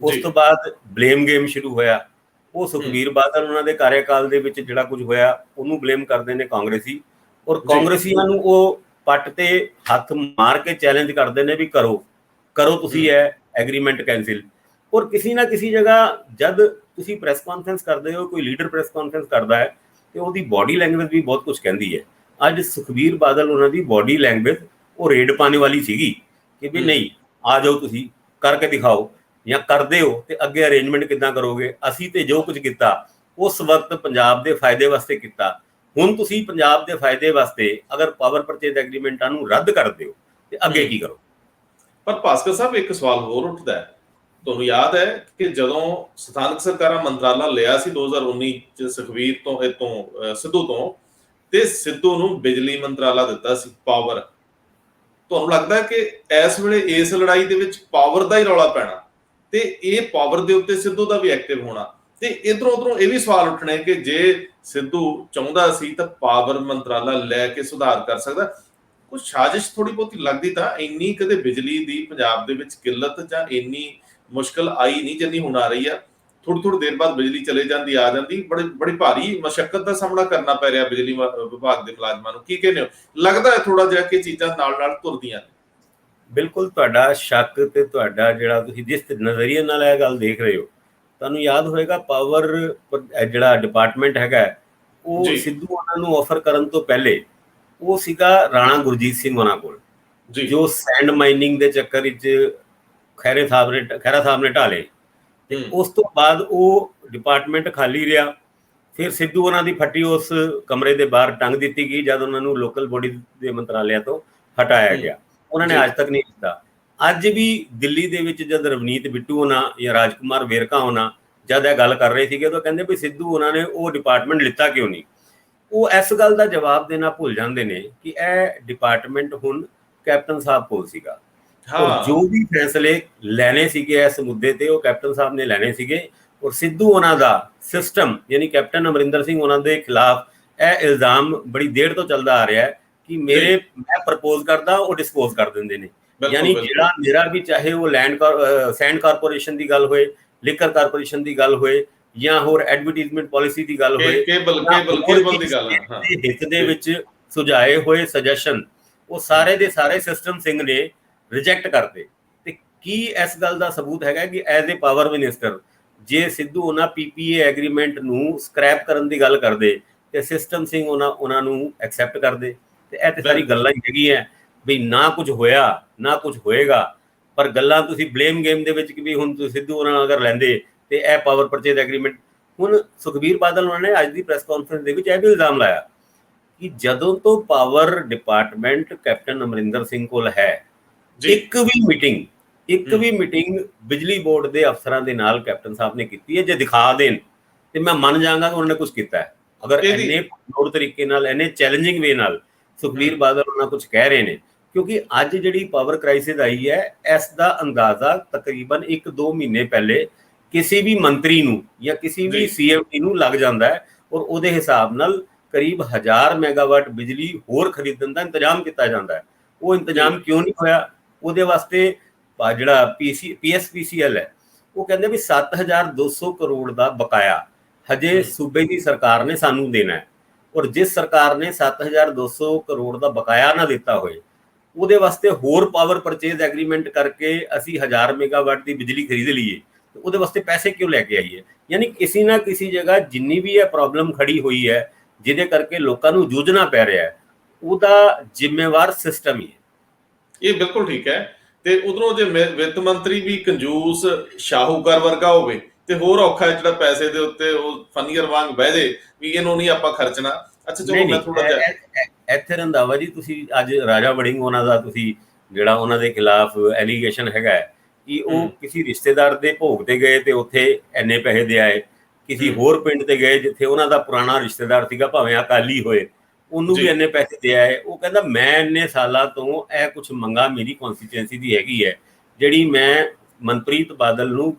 ਉਸ ਤੋਂ ਬਾਅਦ ਬਲੇਮ ਗੇਮ ਸ਼ੁਰੂ ਹੋਇਆ। ਉਹ ਸੁਖਬੀਰ ਬਾਦਲ ਉਹਨਾਂ ਦੇ ਕਾਰਿਆਕਾਲ ਦੇ ਵਿੱਚ ਜਿਹੜਾ ਕੁਝ ਹੋਇਆ ਉਹਨੂੰ ਬਲੇਮ ਕਰਦੇ ਨੇ ਕਾਂਗਰਸੀ, ਔਰ ਕਾਂਗਰਸੀਆਂ ਨੂੰ ਉਹ ਪੱਟ ਤੇ ਹੱਥ ਮਾਰ ਕੇ ਚੈਲੰਜ ਕਰਦੇ ਨੇ ਵੀ ਕਰੋ ਤੁਸੀਂ ਇਹ ਐਗਰੀਮੈਂਟ ਕੈਂਸਲ। ਔਰ ਕਿਸੇ ਨਾ ਕਿਸੇ ਜਗ੍ਹਾ ਜਦ ਤੁਸੀਂ ਪ੍ਰੈਸ ਕਾਨਫਰੰਸ ਕਰਦੇ ਹੋ, ਕੋਈ ਲੀਡਰ ਪ੍ਰੈਸ ਕਾਨਫਰੰਸ ਕਰਦਾ ਹੈ ਤੇ ਉਹਦੀ ਬਾਡੀ ਲੈਂਗੁਏਜ ਵੀ ਬਹੁਤ ਕੁਝ ਕਹਿੰਦੀ ਹੈ। ਅੱਜ ਸੁਖਬੀਰ ਬਾਦਲ ਉਹਨਾਂ ਦੀ ਬਾਡੀ ਲੈਂਗੁਏਜ ਉਹ ਰੇਡ ਪਾਣੇ ਵਾਲੀ ਸੀਗੀ ਕਿ ਵੀ ਨਹੀਂ, ਆ ਜਾਓ, ਤੁਸੀਂ ਕਰਕੇ ਦਿਖਾਓ, ਜਾਂ ਕਰਦੇ ਹੋ ਤੇ ਅੱਗੇ ਅਰੇਂਜਮੈਂਟ ਕਿੱਦਾਂ ਕਰੋਗੇ। ਅਸੀਂ ਤੇ ਜੋ ਕੁਝ ਕੀਤਾ ਉਸ ਵਕਤ ਪੰਜਾਬ ਦੇ ਫਾਇਦੇ ਵਾਸਤੇ ਕੀਤਾ, ਹੁਣ ਤੁਸੀਂ ਪੰਜਾਬ ਦੇ ਫਾਇਦੇ ਵਾਸਤੇ ਅਗਰ ਪਾਵਰ ਪਰਚੇਜ਼ ਐਗਰੀਮੈਂਟਾਂ ਨੂੰ ਰੱਦ ਕਰਦੇ ਹੋ ਤੇ ਅੱਗੇ ਕੀ ਕਰੋ? ਪਰ ਭਾਸਕਰ ਸਾਹਿਬ ਇੱਕ ਸਵਾਲ ਹੋਰ ਉੱਠਦਾ ਹੈ। ਤੁਹਾਨੂੰ ਯਾਦ ਹੈ ਕਿ ਜਦੋਂ ਸਥਾਨਕ ਸਰਕਾਰਾਂ ਮੰਤਰਾਲਾ ਲਿਆ ਸੀ 2019 ਚ ਸੁਖਬੀਰ ਤੋਂ ਸਿੱਧੂ ਤੋਂ, ਤੇ ਸਿੱਧੂ ਨੂੰ ਬਿਜਲੀ ਮੰਤਰਾਲਾ ਦਿੱਤਾ ਸੀ, ਪਾਵਰ। ਤੁਹਾਨੂੰ ਲੱਗਦਾ ਕਿ ਇਸ ਵੇਲੇ ਇਸ ਲੜਾਈ ਦੇ ਵਿੱਚ ਪਾਵਰ ਦਾ ਹੀ ਰੌਲਾ ਪੈਣਾ ਤੇ ਇਹ ਪਾਵਰ ਦੇ ਉੱਤੇ ਸਿੱਧੂ ਦਾ ਵੀ ਐਕਟਿਵ ਹੋਣਾ, ਤੇ ਇਧਰੋਂ ਉਧਰੋਂ ਇਹ ਵੀ ਸਵਾਲ ਉੱਠਣੇ ਕਿ ਜੇ ਸਿੱਧੂ ਚਾਹੁੰਦਾ ਸੀ ਤਾਂ ਪਾਵਰ ਮੰਤਰਾਲਾ ਲੈ ਕੇ ਸੁਧਾਰ ਕਰ ਸਕਦਾ। ਕੁਝ ਸਾਜ਼ਿਸ਼ ਥੋੜੀ ਬਹੁਤੀ ਲੱਗਦੀ ਤਾਂ ਇੰਨੀ ਕਦੇ ਬਿਜਲੀ ਦੀ ਪੰਜਾਬ ਦੇ ਵਿੱਚ ਕਿੱਲਤ ਜਾਂ ਇੰਨੀ ਮੁਸ਼ਕਲ ਆਈ ਨਹੀਂ ਜਿੰਨੀ ਹੁਣ ਆ ਰਹੀ ਆ। ਥੋੜੀ ਦੇਰ ਬਾਅਦ ਬਿਜਲੀ ਚਲੇ ਜਾਂਦੀ, ਆ ਜਾਂਦੀ, ਬੜੀ ਭਾਰੀ ਮਸ਼ੱਕਤ ਦਾ ਸਾਹਮਣਾ ਕਰਨਾ ਪੈ ਰਿਹਾ ਬਿਜਲੀ ਵਿਭਾਗ ਦੇ ਮੁਲਾਜ਼ਮਾਂ ਨੂੰ। ਕੀ ਕਹਿੰਦੇ ਹੋ? ਲੱਗਦਾ ਹੈ ਥੋੜਾ ਜਿਹਾ ਕਿ ਚੀਜ਼ਾਂ ਨਾਲ ਤੁਰਦੀਆਂ ਨੇ। ਬਿਲਕੁਲ, ਤੁਹਾਡਾ ਸ਼ੱਕ ਤੇ ਤੁਹਾਡਾ ਜਿਹੜਾ ਤੁਸੀਂ ਜਿਸ ਨਜ਼ਰੀਏ ਨਾਲ ਇਹ ਗੱਲ ਦੇਖ ਰਹੇ ਹੋ, ਤੁਹਾਨੂੰ ਯਾਦ ਹੋਏਗਾ ਪਾਵਰ ਜਿਹੜਾ ਡਿਪਾਰਟਮੈਂਟ ਹੈਗਾ ਉਹ ਸਿੱਧੂ ਉਹਨਾਂ ਨੂੰ ਆਫਰ ਕਰਨ ਤੋਂ ਪਹਿਲੇ ਉਹ ਸੀਗਾ ਰਾਣਾ ਗੁਰਜੀਤ ਸਿੰਘ ਉਹਨਾਂ ਕੋਲ, ਜੋ ਸੈਂਡ ਮਾਈਨਿੰਗ ਦੇ ਚੱਕਰ ਵਿੱਚ ਖਹਿਰਾ ਸਾਹਿਬ ਨੇ ਢਾਲੇ। ਤੇ ਉਸ ਤੋਂ ਬਾਅਦ ਉਹ ਡਿਪਾਰਟਮੈਂਟ ਖਾਲੀ ਰਿਹਾ। ਫਿਰ ਸਿੱਧੂ ਉਹਨਾਂ ਦੀ ਫੱਟੀ ਉਸ ਕਮਰੇ ਦੇ ਬਾਹਰ ਟੰਗ ਦਿੱਤੀ ਗਈ ਜਦ ਉਹਨਾਂ ਨੂੰ ਲੋਕਲ ਬੋਡੀ ਦੇ ਮੰਤਰਾਲਿਆਂ ਤੋਂ ਹਟਾਇਆ ਗਿਆ। ਉਹਨਾਂ ਨੇ ਅੱਜ ਤੱਕ ਨਹੀਂ ਕੀਤਾ। ਅੱਜ ਵੀ ਦਿੱਲੀ ਦੇ ਵਿੱਚ ਜਦ ਰਵਨੀਤ ਬਿੱਟੂ ਹੋਣਾ ਜਾਂ ਰਾਜਕੁਮਾਰ ਵੇਰਕਾ ਹੋਣਾ ਜਦ ਇਹ ਗੱਲ ਕਰ ਰਹੇ ਸੀਗੇ ਤਾਂ ਕਹਿੰਦੇ ਵੀ ਸਿੱਧੂ ਉਹਨਾਂ ਨੇ ਉਹ ਡਿਪਾਰਟਮੈਂਟ ਲਿੱਤਾ ਕਿਉਂ ਨਹੀਂ। ਉਹ ਇਸ ਗੱਲ ਦਾ ਜਵਾਬ ਦੇਣਾ ਭੁੱਲ ਜਾਂਦੇ ਨੇ ਕਿ ਇਹ ਡਿਪਾਰਟਮੈਂਟ ਹੁਣ ਕੈਪਟਨ ਸਾਹਿਬ ਕੋਲ ਸੀਗਾ। ਜੋ ਵੀ ਫੈਸਲੇ ਲੈਣੇ ਸੀਗੇ ਇਸ ਮੁੱਦੇ ਤੇ ਉਹ ਕੈਪਟਨ ਸਾਹਿਬ ਨੇ ਲੈਣੇ ਸੀਗੇ। ਔਰ ਸਿੱਧੂ ਉਹਨਾਂ ਦਾ ਸਿਸਟਮ ਯਾਨੀ ਕੈਪਟਨ ਅਮਰਿੰਦਰ ਸਿੰਘ ਉਹਨਾਂ ਦੇ ਖਿਲਾਫ ਇਹ ਇਲਜ਼ਾਮ ਬੜੀ ਦੇਰ ਤੋਂ ਚੱਲਦਾ ਆ ਰਿਹਾ ਹੈ ਕਿ ਮੈਂ ਪ੍ਰਪੋਜ਼ ਕਰਦਾ ਉਹ ਡਿਸਪੋਜ਼ ਕਰ ਦਿੰਦੇ ਨੇ। ਯਾਨੀ ਜਿਹੜਾ ਮੇਰਾ ਵੀ ਚਾਹੇ ਉਹ ਸੈਂਡ ਕਾਰਪੋਰੇਸ਼ਨ ਦੀ ਗੱਲ ਹੋਏ, ਲਿਕਰ ਕਾਰਪੋਰੇਸ਼ਨ ਦੀ ਗੱਲ ਹੋਏ ਜਾਂ ਹੋਰ ਐਡਵਰਟਾਈਜ਼ਮੈਂਟ ਪਾਲਿਸੀ ਦੀ ਗੱਲ ਹੋਏ, ਹਿੱਤ ਦੇ ਵਿੱਚ ਸੁਝਾਏ ਹੋਏ ਸੁਜੈਸ਼ਨ ਉਹ ਸਾਰੇ ਦੇ ਸਾਰੇ ਸਿਸਟਮ ਸਿੰਘ ਨੇ ਰਿਜੈਕਟ ਕਰਤੇ। ਤੇ ਕੀ ਇਸ ਗੱਲ ਦਾ ਸਬੂਤ ਹੈਗਾ ਕਿ ਐਜ਼ ਏ ਪਾਵਰ ਮਿਨਿਸਟਰ ਜੇ ਸਿੱਧੂ ਉਹਨਾਂ PPA ਐਗਰੀਮੈਂਟ ਨੂੰ ਸਕ੍ਰੈਪ ਕਰਨ ਦੀ ਗੱਲ ਕਰਦੇ ਤੇ ਸਿਸਟਮ ਸਿੰਘ ਉਹਨਾਂ ਨੂੰ ਐਕਸੈਪਟ ਕਰਦੇ। ਤੇ ਇਹ ਤੇ ਸਾਰੀ ਗੱਲਾਂ ਹੀ ਹੈਗੀਆਂ ਵੀ ਨਾ ਕੁਝ ਹੋਇਆ ਨਾ ਕੁਝ ਹੋਏਗਾ, ਪਰ ਗੱਲਾਂ ਤੁਸੀਂ ਬਲੇਮ ਗੇਮ ਦੇ ਵਿੱਚ ਕਿ ਵੀ ਹੁਣ ਤੁਸੀਂ ਸਿੱਧੂ ਉਹਨਾਂ ਅਗਰ ਲੈਂਦੇ ਤੇ ਇਹ ਪਾਵਰ ਪਰਚੇਜ਼ ਐਗਰੀਮੈਂਟ। ਹੁਣ ਸੁਖਬੀਰ ਬਾਦਲ ਉਹਨਾਂ ਨੇ ਅੱਜ ਦੀ ਪ੍ਰੈਸ ਕਾਨਫਰੰਸ ਦੇ ਵਿੱਚ ਇਹ ਵੀ ਇਲਜ਼ਾਮ ਲਾਇਆ ਕਿ ਜਦੋਂ ਤੋਂ power department captain Amarinder Singh ਕੋਲ ਹੈ, ਇੱਕ ਵੀ ਮੀਟਿੰਗ ਬਿਜਲੀ ਬੋਰਡ ਦੇ ਅਫਸਰਾਂ ਦੇ ਨਾਲ ਕੈਪਟਨ ਸਾਹਿਬ ਨੇ ਕੀਤੀ ਹੈ। ਜੇ ਦਿਖਾ ਦੇਣ ਤੇ ਮੈਂ ਮੰਨ ਜਾਵਾਂਗਾ ਕਿ ਉਹਨਾਂ ਨੇ ਕੁਝ ਕੀਤਾ ਹੈ। ਅਗਰ ਇੰਨੇ ਹੋਰ ਤਰੀਕੇ ਨਾਲ, ਇੰਨੇ ਚੈਲੰਜਿੰਗ ਵੇ ਨਾਲ ਸੁਖਬੀਰ ਬਾਦਲ ਉਹਨਾਂ ਕੁਝ ਕਹਿ ਰਹੇ ਨੇ, ਕਿਉਂਕਿ ਅੱਜ ਜਿਹੜੀ ਪਾਵਰ ਕ੍ਰਾਈਸਿਸ ਆਈ ਹੈ ਇਸ ਦਾ ਅੰਦਾਜ਼ਾ ਤਕਰੀਬਨ 1-2 ਮਹੀਨੇ ਪਹਿਲੇ ਕਿਸੇ ਵੀ ਮੰਤਰੀ ਨੂੰ ਜਾਂ ਕਿਸੇ ਵੀ CMD ਨੂੰ ਲੱਗ ਜਾਂਦਾ ਹੈ, ਔਰ ਉਹਦੇ ਹਿਸਾਬ ਨਾਲ ਕਰੀਬ 1000 ਮੈਗਾਵਾਟ ਬਿਜਲੀ ਹੋਰ ਖਰੀਦਣ ਦਾ ਇੰਤਜ਼ਾਮ ਕੀਤਾ ਜਾਂਦਾ ਹੈ। ਉਹ ਇੰਤਜ਼ਾਮ ਕਿਉਂ ਨਹੀਂ ਹੋਇਆ? ਉਹਦੇ ਵਾਸਤੇ ਜਿਹੜਾ PSPCL ਹੈ ਉਹ ਕਹਿੰਦੇ ਵੀ 7200 ਕਰੋੜ ਦਾ ਬਕਾਇਆ ਹਜੇ ਸੂਬੇ ਦੀ ਸਰਕਾਰ ਨੇ ਸਾਨੂੰ ਦੇਣਾ ਹੈ, ਔਰ ਜਿਸ ਸਰਕਾਰ ਨੇ 7200 ਕਰੋੜ ਦਾ ਬਕਾਇਆ ਨਾ ਦਿੱਤਾ ਹੋਏ ਉਹਦੇ ਵਾਸਤੇ ਹੋਰ ਪਾਵਰ ਪਰਚੇਜ਼ ਐਗਰੀਮੈਂਟ ਕਰਕੇ ਅਸੀਂ 1000 ਮੈਗਾਵਾਟ ਦੀ ਬਿਜਲੀ ਖਰੀਦ ਲਈਏ, ਉਹਦੇ ਵਾਸਤੇ ਪੈਸੇ ਕਿਉਂ ਲੈ ਕੇ ਆਈਏ? ਯਾਨੀ ਕਿਸੇ ਨਾ ਕਿਸੇ ਜਗ੍ਹਾ ਜਿੰਨੀ ਵੀ ਇਹ ਪ੍ਰੋਬਲਮ ਖੜੀ ਹੋਈ ਹੈ ਜਿਹਦੇ ਕਰਕੇ ਲੋਕਾਂ ਨੂੰ ਜੂਝਣਾ ਪੈ ਰਿਹਾ ਹੈ, ਉਹਦਾ ਜ਼ਿੰਮੇਵਾਰ ਸਿਸਟਮ ਹੀ ਹੈ। ਇਹ ਬਿਲਕੁਲ ਠੀਕ ਹੈ। ਤੇ ਉਧਰੋਂ ਜੇ ਵਿੱਤ ਮੰਤਰੀ ਵੀ ਕੰਜੂਸ ਸ਼ਾਹੂਕਾਰ ਵਰਗਾ ਹੋਵੇ ਤੇ ਹੋਰ ਔਖਾ ਜਿਹੜਾ ਪੈਸੇ ਦੇ ਉੱਤੇ ਉਹ ਫਨੀਅਰ ਵਾਂਗ ਬਹਿ ਜੇ ਵੀ ਇਹਨੂੰ ਨਹੀਂ ਆਪਾਂ ਖਰਚਣਾ। ਅੱਛਾ ਚਲੋ ਮੈਂ ਥੋੜਾ ਜਿਹਾ ਇੱਥੇ ਰੰਧਾਵਾ ਜੀ, ਤੁਸੀਂ ਅੱਜ ਰਾਜਾ ਵੜਿੰਗ ਉਹਨਾਂ ਦਾ ਤੁਸੀਂ ਜਿਹੜਾ ਉਹਨਾਂ ਦੇ ਖਿਲਾਫ ਐਲੀਗੇਸ਼ਨ ਹੈਗਾ ਕਿ ਉਹ ਕਿਸੇ ਰਿਸ਼ਤੇਦਾਰ ਦੇ ਭੋਗ ਤੇ ਗਏ ਤੇ ਉੱਥੇ ਇੰਨੇ ਪੈਸੇ ਦੇ ਆਏ, ਕਿਸੇ ਹੋਰ ਪਿੰਡ ਤੇ ਗਏ ਜਿੱਥੇ ਉਹਨਾਂ ਦਾ ਪੁਰਾਣਾ ਰਿਸ਼ਤੇਦਾਰ ਸੀਗਾ ਭਾਵੇਂ ਅਕਾਲੀ ਹੋਏ, ਉਹਨੂੰ ਵੀ ਇੰਨੇ ਪੈਸੇ ਦੇ ਆਏ। ਉਹ ਕਹਿੰਦਾ ਮੈਂ ਇੰਨੇ ਸਾਲਾਂ ਤੋਂ ਇਹ ਕੁਝ ਮੰਗਾ ਮੇਰੀ ਕੌਂਸਟੀਚੁਐਂਸੀ ਦੀ ਹੈਗੀ ਹੈ, ਜਿਹੜੀ ਮੈਂ ਮਨਪ੍ਰੀਤ ਬਾਦਲ ਨੂੰ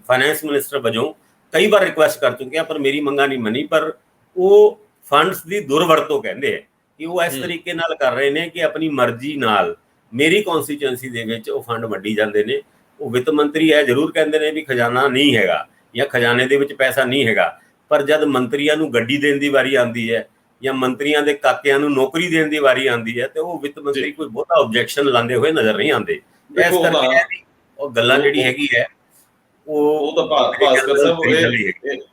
ਫਾਈਨੈਂਸ ਮਿਨਿਸਟਰ ਵਜੋਂ ਕਈ ਵਾਰ ਰਿਕੁਐਸਟ ਕਰ ਚੁੱਕਿਆ, ਪਰ ਮੇਰੀ ਮੰਗਾ ਨਹੀਂ ਮੰਨੀ। ਪਰ ਉਹ ਫੰਡਸ ਦੀ ਦੁਰਵਰਤੋਂ ਕਹਿੰਦੇ ਹੈ ਕਿ ਉਹ ਇਸ ਤਰੀਕੇ ਨਾਲ ਕਰ ਰਹੇ ਨੇ ਕਿ ਆਪਣੀ ਮਰਜ਼ੀ ਨਾਲ ਮੇਰੀ ਕੌਂਸਟੀਚੁਐਂਸੀ ਦੇ ਵਿੱਚ ਉਹ ਫੰਡ ਵੰਡੀ ਜਾਂਦੇ ਨੇ। ਉਹ ਵਿੱਤ ਮੰਤਰੀ ਇਹ ਜ਼ਰੂਰ ਕਹਿੰਦੇ ਨੇ ਵੀ ਖਜ਼ਾਨਾ ਨਹੀਂ ਹੈਗਾ ਜਾਂ ਖਜ਼ਾਨੇ ਦੇ ਵਿੱਚ ਪੈਸਾ ਨਹੀਂ ਹੈਗਾ, ਪਰ ਜਦ ਮੰਤਰੀਆਂ ਨੂੰ ਗੱਡੀ ਦੇਣ ਦੀ ਵਾਰੀ ਆਉਂਦੀ ਹੈ ਜਾਂ ਮੰਤਰੀਆਂ ਦੇ ਕਾਕਿਆਂ ਨੂੰ ਨੌਕਰੀ ਦੇਣ ਦੀ ਵਾਰੀ ਆਉਂਦੀ ਹੈ ਤੇ ਉਹ ਵਿੱਤ ਮੰਤਰੀ ਕੋਈ ਬਹੁਤਾ ਆਬਜੈਕਸ਼ਨ ਲਾਉਂਦੇ ਹੋਏ ਨਜ਼ਰ ਨਹੀਂ ਆਉਂਦੇ। ਇਸ ਕਰਕੇ ਉਹ ਗੱਲਾਂ ਜਿਹੜੀ ਹੈਗੀ ਹੈ ਉਹ ਤਾਂ ਭਾਸਕਰ ਸਾਹਿਬ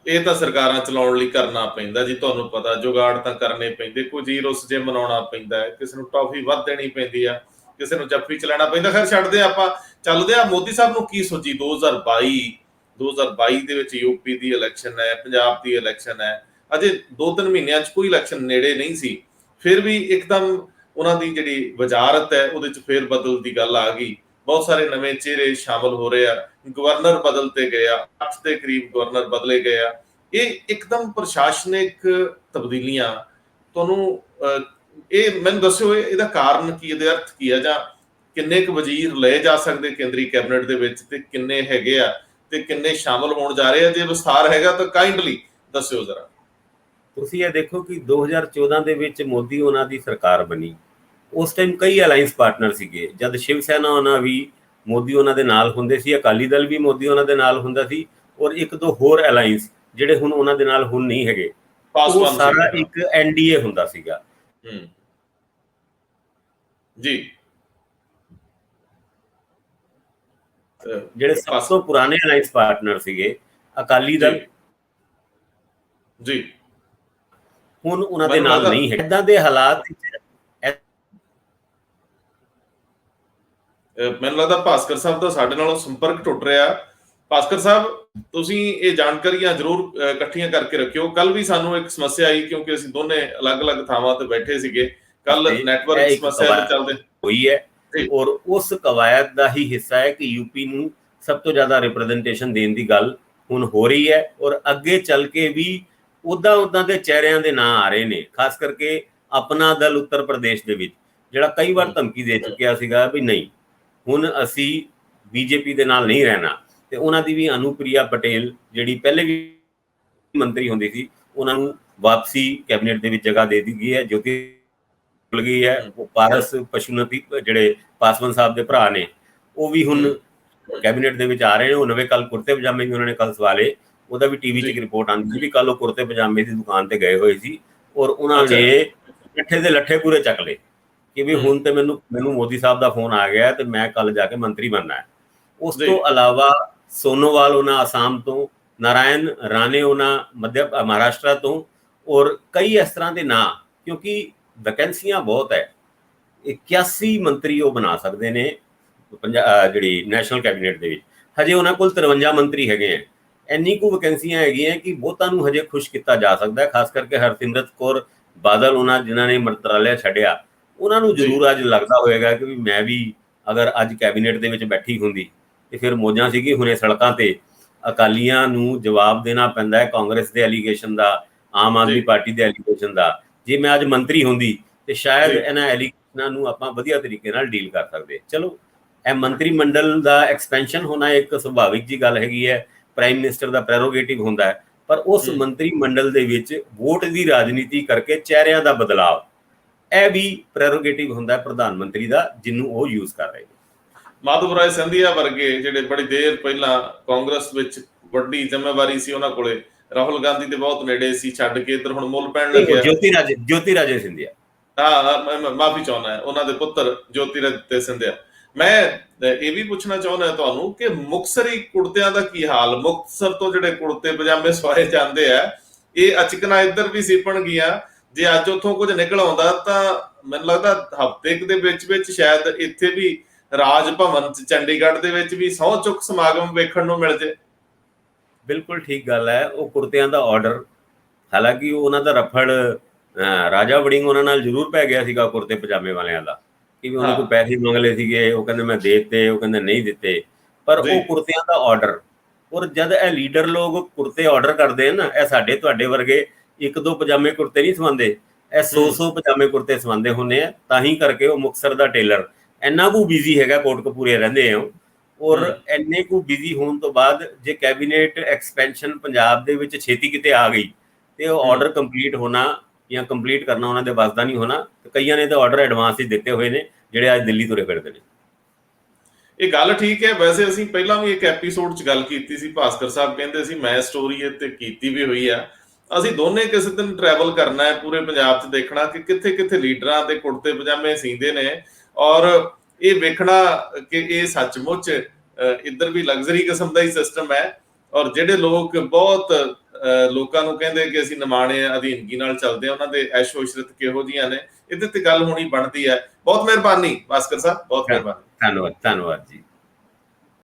ਇਹ ਤਾਂ ਸਰਕਾਰਾਂ ਚਲਾਉਣ ਲਈ ਕਰਨਾ ਪੈਂਦਾ ਜੀ। ਤੁਹਾਨੂੰ ਪਤਾ ਜੁਗਾੜ ਤਾਂ ਕਰਨੇ ਪੈਂਦੇ, ਕੋਈ ਜ਼ੀਰੋਸ ਜੇ ਮਨਾਉਣਾ ਪੈਂਦਾ ਹੈ, ਕਿਸੇ ਨੂੰ ਟੌਫੀ ਵੱਧ ਦੇਣੀ ਪੈਂਦੀ ਆ, ਕਿਸੇ ਨੂੰ ਜੱਫੀ ਚਲਾਉਣਾ ਪੈਂਦਾ। ਖੈਰ ਛੱਡਦੇ ਆਪਾਂ, ਚੱਲਦੇ ਆ ਮੋਦੀ ਸਾਹਿਬ ਨੂੰ ਕੀ ਸੋਚੀ 2022 ਦੇ ਵਿੱਚ UP ਦੀ ਇਲੈਕਸ਼ਨ ਹੈ, ਪੰਜਾਬ ਦੀ ਇਲੈਕਸ਼ਨ ਹੈ, ਅਜੇ 2-3 ਮਹੀਨਿਆਂ 'ਚ ਕੋਈ ਇਲੈਕਸ਼ਨ ਨੇੜੇ ਨਹੀਂ ਸੀ, ਫਿਰ ਵੀ ਇੱਕਦਮ ਉਹਨਾਂ ਦੀ ਜਿਹੜੀ ਵਜ਼ਾਰਤ ਹੈ ਉਹਦੇ 'ਚ ਫੇਰ ਬਦਲ ਦੀ ਗੱਲ ਆ ਗਈ। ਬਹੁਤ ਸਾਰੇ ਨਵੇਂ ਚਿਹਰੇ ਸ਼ਾਮਲ ਹੋ ਰਹੇ ਆ, ਗਵਰਨਰ ਬਦਲਤੇ ਗਏ ਆ, 8 ਦੇ ਕਰੀਬ ਗਵਰਨਰ ਬਦਲੇ ਗਏ ਆ। ਇਹ ਇੱਕਦਮ ਪ੍ਰਸ਼ਾਸਨਿਕ ਤਬਦੀਲੀਆਂ ਤੁਹਾਨੂੰ ਇਹ ਮੈਨੂੰ ਦੱਸਿਓ ਇਹਦਾ ਕਾਰਨ ਕੀ, ਇਹਦੇ ਅਰਥ ਕੀ ਆ, ਜਾਂ ਕਿੰਨੇ ਕੁ ਵਜ਼ੀਰ ਲਏ ਜਾ ਸਕਦੇ ਕੇਂਦਰੀ ਕੈਬਨਿਟ ਦੇ ਵਿੱਚ ਤੇ ਕਿੰਨੇ ਹੈਗੇ ਆ ਤੇ ਕਿੰਨੇ ਸ਼ਾਮਲ ਹੋਣ ਜਾ ਰਹੇ ਆ? ਜੇ ਵਿਸਥਾਰ ਹੈਗਾ ਤਾਂ ਕਾਈਂਡਲੀ ਦੱਸਿਓ ਜ਼ਰਾ। ਤੁਸੀਂ ਇਹ ਦੇਖੋ ਕਿ 2014 ਦੇ ਵਿੱਚ ਮੋਦੀ ਉਹਨਾਂ ਦੀ ਸਰਕਾਰ ਬਣੀ, ਉਸ ਟਾਈਮ ਕਈ ਅਲਾਈਅੰਸ ਪਾਰਟਨਰ ਸੀਗੇ। ਜਦ ਸ਼ਿਵ ਸੈਨਾ ਉਹਨਾਂ ਵੀ ਮੋਦੀ ਉਹਨਾਂ ਦੇ ਨਾਲ ਹੁੰਦੇ ਸੀ, ਅਕਾਲੀ ਦਲ ਵੀ ਮੋਦੀ ਉਹਨਾਂ ਦੇ ਨਾਲ ਹੁੰਦਾ ਸੀ, ਔਰ 1-2 ਹੋਰ ਅਲਾਈਅੰਸ ਜਿਹੜੇ ਹੁਣ ਉਹਨਾਂ ਦੇ ਨਾਲ ਹੁਣ ਨਹੀਂ ਹੈਗੇ, ਉਹ ਸਾਰਾ ਇੱਕ NDA ਹੁੰਦਾ ਸੀਗਾ ਜੀ। ਜਿਹੜੇ ਸਭ ਤੋਂ ਪੁਰਾਣੇ ਅਲਾਈਅੰਸ ਪਾਰਟਨਰ ਸੀਗੇ ਅਕਾਲੀ ਦਲ ਜੀ, ਹੁਣ ਉਹਨਾਂ ਦੇ ਨਾਲ ਨਹੀਂ ਹੈ। ਇਦਾਂ ਦੇ ਹਾਲਾਤ ਮੈਨੂੰ ਲੱਗਦਾ ਭਾਸਕਰ ਸਾਹਿਬ ਦਾ ਸਾਡੇ ਨਾਲੋਂ ਸੰਪਰਕ ਟੁੱਟ ਰਿਹਾ। ਭਾਸਕਰ ਸਾਹਿਬ, ਤੁਸੀਂ ਇਹ ਜਾਣਕਾਰੀਆਂ ਜ਼ਰੂਰ ਇਕੱਠੀਆਂ ਕਰਕੇ ਰੱਖਿਓ। ਕੱਲ ਵੀ ਸਾਨੂੰ ਇੱਕ ਸਮੱਸਿਆ ਆਈ ਕਿਉਂਕਿ ਅਸੀਂ ਦੋਨੇ ਅਲੱਗ-ਅਲੱਗ ਥਾਵਾਂ ਤੇ ਬੈਠੇ ਸੀਗੇ, ਕੱਲ ਨੈਟਵਰਕ ਸਮੱਸਿਆ ਤੇ ਚੱਲਦੇ ਹੋਈ ਹੈ, ਔਰ ਉਸ ਕਵਾਇਦ ਦਾ ਹੀ ਹਿੱਸਾ ਹੈ ਕਿ UP ਨੂੰ ਸਭ ਤੋਂ ਜ਼ਿਆਦਾ ਰਿਪਰੈਜ਼ੈਂਟੇਸ਼ਨ ਦੇਣ ਦੀ ਗੱਲ ਹੁਣ ਹੋ ਰਹੀ ਹੈ, ਔਰ ਅੱਗੇ ਚੱਲ ਕੇ ਵੀ ਉਦਾਂ ਦੇ ਚਿਹਰਿਆਂ ਦੇ ਨਾਂ ਆ ਰਹੇ ਨੇ। ਖਾਸ ਕਰਕੇ ਆਪਣਾ ਦਲ ਉੱਤਰ ਪ੍ਰਦੇਸ਼ ਦੇ ਵਿੱਚ ਜਿਹੜਾ ਕਈ ਵਾਰ ਧਮਕੀ ਦੇ ਚੁੱਕਿਆ ਸੀਗਾ ਵੀ ਨਹੀਂ ਹੁਣ ਅਸੀਂ BJP ਦੇ ਨਾਲ ਨਹੀਂ ਰਹਿਣਾ, ਤੇ ਉਹਨਾਂ ਦੀ ਵੀ ਅਨੁਪ੍ਰਿਆ ਪਟੇਲ ਜਿਹੜੀ ਪਹਿਲੇ ਵੀ ਮੰਤਰੀ ਹੁੰਦੀ ਸੀ, ਉਹਨਾਂ ਨੂੰ ਵਾਪਸੀ ਕੈਬਨਿਟ ਦੇ ਵਿੱਚ ਜਗ੍ਹਾ ਦੇ ਦਿੱਤੀ ਗਈ ਹੈ। ਜੋਤੀ ਮਿਲ ਗਈ ਹੈ। ਉਹ ਪਾਰਸ ਪਸ਼ੂਪਤੀ ਜਿਹੜੇ ਪਾਸਵਾਨ ਸਾਹਿਬ ਦੇ ਭਰਾ ਨੇ, ਉਹ ਵੀ ਹੁਣ ਕੈਬਨਿਟ ਦੇ ਵਿੱਚ ਆ ਰਹੇ ਨੇ। ਉਹ ਨਵੇਂ ਕੱਲ ਕੁਰਤੇ ਪਜਾਮੇ ਵੀ ਉਹਨਾਂ ਨੇ ਕੱਲ ਸਵਾਲੇ, ਉਹਦਾ ਵੀ TV 'ਚ ਇੱਕ ਰਿਪੋਰਟ ਆਉਂਦੀ ਸੀ ਵੀ ਕੱਲ ਉਹ ਕੁਰਤੇ ਪਜਾਮੇ ਦੀ ਦੁਕਾਨ ਤੇ ਗਏ ਹੋਏ ਸੀ, ਔਰ ਉਹਨਾਂ ਨੇ ਲੱਠੇ ਦੇ ਲੱਠੇ ਪੂਰੇ ਚੱਕ ਲਏ ਕਿ ਵੀ ਹੁਣ ਤੇ ਮੈਨੂੰ ਮੋਦੀ ਸਾਹਿਬ ਦਾ ਫੋਨ ਆ ਗਿਆ ਤੇ ਮੈਂ ਕੱਲ ਜਾ ਕੇ ਮੰਤਰੀ ਬਣਨਾ ਹੈ। ਉਸ ਤੋਂ ਇਲਾਵਾ ਸੋਨੋਵਾਲ ਉਹਨਾਂ ਆਸਾਮ ਤੋਂ ਨਾਰਾਇਣ ਰਾਣੇ ਉਹਨਾਂ ਮਹਾਰਾਸ਼ਟਰ ਤੋਂ, ਔਰ ਕਈ ਇਸ ਤਰ੍ਹਾਂ ਦੇ ਨਾਂ, ਕਿਉਂਕਿ ਵੈਕੈਂਸੀਆਂ ਬਹੁਤ ਹੈ। 81 ਮੰਤਰੀ ਉਹ ਬਣਾ ਸਕਦੇ ਨੇ ਜਿਹੜੀ ਨੈਸ਼ਨਲ ਕੈਬਨਿਟ ਦੇ ਵਿੱਚ। ਹਜੇ ਉਹਨਾਂ ਕੋਲ 53 ਮੰਤਰੀ ਹੈਗੇ ਹੈ। ਇੰਨੀ ਕੁ ਵੈਕੈਂਸੀਆਂ ਹੈਗੀਆਂ ਕਿ ਬਹੁਤਾਂ ਨੂੰ ਹਜੇ ਖੁਸ਼ ਕੀਤਾ ਜਾ ਸਕਦਾ ਹੈ। ਖਾਸ ਕਰਕੇ ਹਰਸਿਮਰਤ ਕੌਰ ਬਾਦਲ, ਉਹਨਾਂ ਜਿਨ੍ਹਾਂ ਨੇ ਮੰਤਰਾਲਿਆ ਛੱਡਿਆ, ਉਹਨਾਂ ਨੂੰ ਜ਼ਰੂਰ ਅੱਜ ਲੱਗਦਾ ਹੋਏਗਾ ਕਿ ਵੀ ਮੈਂ ਵੀ ਅਗਰ ਅੱਜ ਕੈਬਨਿਟ ਦੇ ਵਿੱਚ ਬੈਠੀ ਹੁੰਦੀ ਤੇ ਫਿਰ ਮੌਜਾਂ ਸੀਗੀ। ਹੁਣੇ ਸੜਕਾਂ ਤੇ ਅਕਾਲੀਆਂ ਨੂੰ ਜਵਾਬ ਦੇਣਾ ਪੈਂਦਾ ਹੈ ਕਾਂਗਰਸ ਦੇ ਐਲੀਗੇਸ਼ਨ ਦਾ, ਆਮ ਆਦਮੀ ਪਾਰਟੀ ਦੇ ਐਲੀਗੇਸ਼ਨ ਦਾ। ਜੇ ਮੈਂ ਅੱਜ ਮੰਤਰੀ ਹੁੰਦੀ ਤੇ ਸ਼ਾਇਦ ਇਹਨਾਂ ਐਲੀਗੇਸ਼ਨਾਂ ਨੂੰ ਆਪਾਂ ਵਧੀਆ ਤਰੀਕੇ ਨਾਲ ਡੀਲ ਕਰ ਸਕਦੇ। ਚਲੋ, ਇਹ ਮੰਤਰੀ ਮੰਡਲ ਦਾ ਐਕਸਪੈਂਸ਼ਨ ਹੋਣਾ ਇੱਕ ਸੁਭਾਵਿਕ ਜੀ ਗੱਲ ਹੈਗੀ ਹੈ, ਪ੍ਰਾਈਮ ਮਿਨਿਸਟਰ ਦਾ ਪ੍ਰੈਰੋਗੇਟਿਵ ਹੁੰਦਾ ਹੈ, ਪਰ ਉਸ ਮੰਤਰੀ ਮੰਡਲ ਦੇ ਵਿੱਚ ਵੋਟ ਦੀ ਰਾਜਨੀਤੀ ਕਰਕੇ ਚਿਹਰਿਆਂ ਦਾ ਬਦਲਾਵ, ਇਹ ਵੀ ਪ੍ਰੈਰੋਗੇਟਿਵ ਹੁੰਦਾ ਹੈ ਪ੍ਰਧਾਨ ਮੰਤਰੀ ਦਾ, ਜਿਹਨੂੰ ਉਹ ਯੂਜ਼ ਕਰ ਰਹੇ ਨੇ। ਮਾਧਵ ਰਾਏ ਸਿੰਧੀਆ ਵਰਗੇ ਜਿਹੜੇ ਬੜੀ ਦੇਰ ਪਹਿਲਾਂ ਕਾਂਗਰਸ ਵਿੱਚ ਵੱਡੀ ਜ਼ਿੰਮੇਵਾਰੀ ਸੀ ਉਹਨਾਂ ਕੋਲੇ, ਰਾਹੁਲ ਗਾਂਧੀ ਦੇ ਬਹੁਤ ਨੇੜੇ ਸੀ, ਛੱਡ ਕੇ ਇੱਧਰ ਹੁਣ ਮੁੱਲ ਪੈਣ ਲੱਗਿਆ। ਜੋਤੀ ਰਾਜੇ ਸਿੰਧੀਆ, ਹਾਂ ਮਾਫੀ ਚਾਹੁੰਦਾ, ਉਹਨਾਂ ਦੇ ਪੁੱਤਰ ਜੋਤੀ ਰਾਜੇ ਸਿੰਧੀਆ। ਮੈਂ ਇਹ ਵੀ ਪੁੱਛਣਾ ਚਾਹੁੰਦਾ ਤੁਹਾਨੂੰ ਕਿ ਮੁਕਤਸਰੀ ਕੁੜਤਿਆਂ ਦਾ ਕੀ ਹਾਲ? ਮੁਕਤਸਰ ਤੋਂ ਜਿਹੜੇ ਕੁੜਤੇ ਪਜਾਮੇ ਸਵਾਏ ਜਾਂਦੇ ਆ, ਇਹ ਅਚਕਨਾ ਇੱਧਰ ਵੀ ਸਿਪਣ ਗਿਆ। ਜੇ ਅੱਜ ਉੱਥੋਂ ਕੁਝ ਨਿਕਲ ਆਉਂਦਾ ਤਾਂ ਮੈਨੂੰ ਲੱਗਦਾ ਹਫ਼ਤੇ ਦੇ ਵਿੱਚ ਸ਼ਾਇਦ ਇੱਥੇ ਵੀ ਰਾਜ ਭਵਨ ਚੰਡੀਗੜ੍ਹ ਦੇ ਵਿੱਚ ਵੀ ਸਹੁੰ ਚੁੱਕ ਸਮਾਗਮ ਵੇਖਣ ਨੂੰ ਮਿਲ ਜੇ। ਬਿਲਕੁਲ ਠੀਕ ਗੱਲ ਹੈ। ਉਹ ਕੁੜਤਿਆਂ ਦਾ ਆਰਡਰ, ਹਾਲਾਂਕਿ ਉਹਨਾਂ ਦਾ ਰਫੜ ਰਾਜਾ ਵੜਿੰਗ ਉਹਨਾਂ ਨਾਲ ਜ਼ਰੂਰ ਪੈ ਗਿਆ ਸੀਗਾ ਕੁੜਤੇ ਪਜਾਮੇ ਵਾਲਿਆਂ ਦਾ, ਕਿ ਉਹਨਾਂ ਕੋਲ ਪੈਸੇ ਮੰਗ ਲਏ ਸੀਗੇ, ਉਹ ਕਹਿੰਦੇ ਮੈਂ ਦੇ ਦਿੱਤੇ, ਉਹ ਕਹਿੰਦੇ ਨਹੀਂ ਦਿੱਤੇ। ਪਰ ਉਹ ਕੁੜਤਿਆਂ ਦਾ ਆਰਡਰ, ਔਰ ਜਦ ਇਹ ਲੀਡਰ ਲੋਕ ਕੁੜਤੇ ਆਰਡਰ ਕਰਦੇ ਨਾ, ਇਹ ਸਾਡੇ ਤੁਹਾਡੇ ਵਰਗੇ 1-2 ਪਜਾਮੇ ਕੁੜਤੇ ਨਹੀਂ ਸਵਾਉਂਦੇ, ਇਹ 100 ਪਜਾਮੇ ਕੁੜਤੇ ਸਵਾਉਂਦੇ ਹੁੰਦੇ ਆ। ਤਾਂ ਹੀ ਕਰਕੇ ਉਹ ਮੁਕਤਸਰ ਦਾ ਟੇਲਰ ਇੰਨਾ ਕੁ ਬਿਜ਼ੀ ਹੈਗਾ, ਕੋਟਕਪੂਰੇ ਰਹਿੰਦੇ ਹੋ, ਔਰ ਇੰਨੇ ਕੁ ਬਿਜ਼ੀ ਹੋਣ ਤੋਂ ਬਾਅਦ ਜੇ ਕੈਬਨਿਟ ਐਕਸਪੈਂਸ਼ਨ ਪੰਜਾਬ ਦੇ ਵਿੱਚ ਛੇਤੀ ਕਿਤੇ ਆ ਗਈ ਤੇ ਉਹ ਆਰਡਰ ਕੰਪਲੀਟ ਹੋਣਾ ਜਾਂ ਕੰਪਲੀਟ ਕਰਨਾ ਉਹਨਾਂ ਦੇ ਵੱਸ ਦਾ ਨਹੀਂ ਹੋਣਾ। ਕਈਆਂ ਨੇ ਤਾਂ ਆਰਡਰ ਐਡਵਾਂਸ ਹੀ ਦਿੱਤੇ ਹੋਏ ਨੇ, ਜਿਹੜੇ ਅੱਜ ਦਿੱਲੀ ਤੁਰੇ ਫਿਰਦੇ ਨੇ। ਇਹ ਗੱਲ ਠੀਕ ਹੈ। ਵੈਸੇ ਅਸੀਂ ਪਹਿਲਾਂ ਵੀ ਇੱਕ ਐਪੀਸੋਡ 'ਚ ਗੱਲ ਕੀਤੀ ਸੀ, ਭਾਸਕਰ ਸਾਹਿਬ ਕਹਿੰਦੇ ਸੀ, ਮੈਂ ਸਟੋਰੀ ਇਹ ਤੇ ਕੀਤੀ ਵੀ ਹੋਈ ਆ, ਅਸੀਂ ਦੋਨੇ ਕਿਸੇ ਦਿਨ ਟਰੈਵਲ ਕਰਨਾ ਹੈ ਪੂਰੇ ਪੰਜਾਬ 'ਚ, ਦੇਖਣਾ ਕਿ ਕਿੱਥੇ ਕਿੱਥੇ ਲੀਡਰਾਂ ਦੇ ਕੁੜਤੇ ਪਜਾਮੇ ਸੀਂਦੇ ਨੇ, ਔਰ ਇਹ ਵੇਖਣਾ ਕਿ ਇਹ ਸੱਚਮੁੱਚ ਇੱਧਰ ਵੀ ਲਗਜ਼ਰੀ ਕਿਸਮ ਦਾ ਹੀ ਸਿਸਟਮ ਹੈ। ਔਰ ਜਿਹੜੇ ਲੋਕ ਬਹੁਤ ਲੋਕਾਂ ਨੂੰ ਕਹਿੰਦੇ ਕਿ ਅਸੀਂ ਨਿਮਾਣੇ ਅਧੀਨਗੀ ਨਾਲ ਚੱਲਦੇ ਆ, ਉਹਨਾਂ ਦੇ ਐਸ਼ੋ ਇਸ਼ਰਤ ਕਿਹੋ ਜਿਹੀਆਂ ਨੇ, ਇਹਦੇ ਤੇ ਗੱਲ ਹੋਣੀ ਬਣਦੀ ਹੈ। ਬਹੁਤ ਮਿਹਰਬਾਨੀ ਭਾਸਕਰ ਸਾਹਿਬ, ਬਹੁਤ ਮਿਹਰਬਾਨੀ। ਧੰਨਵਾਦ ਜੀ।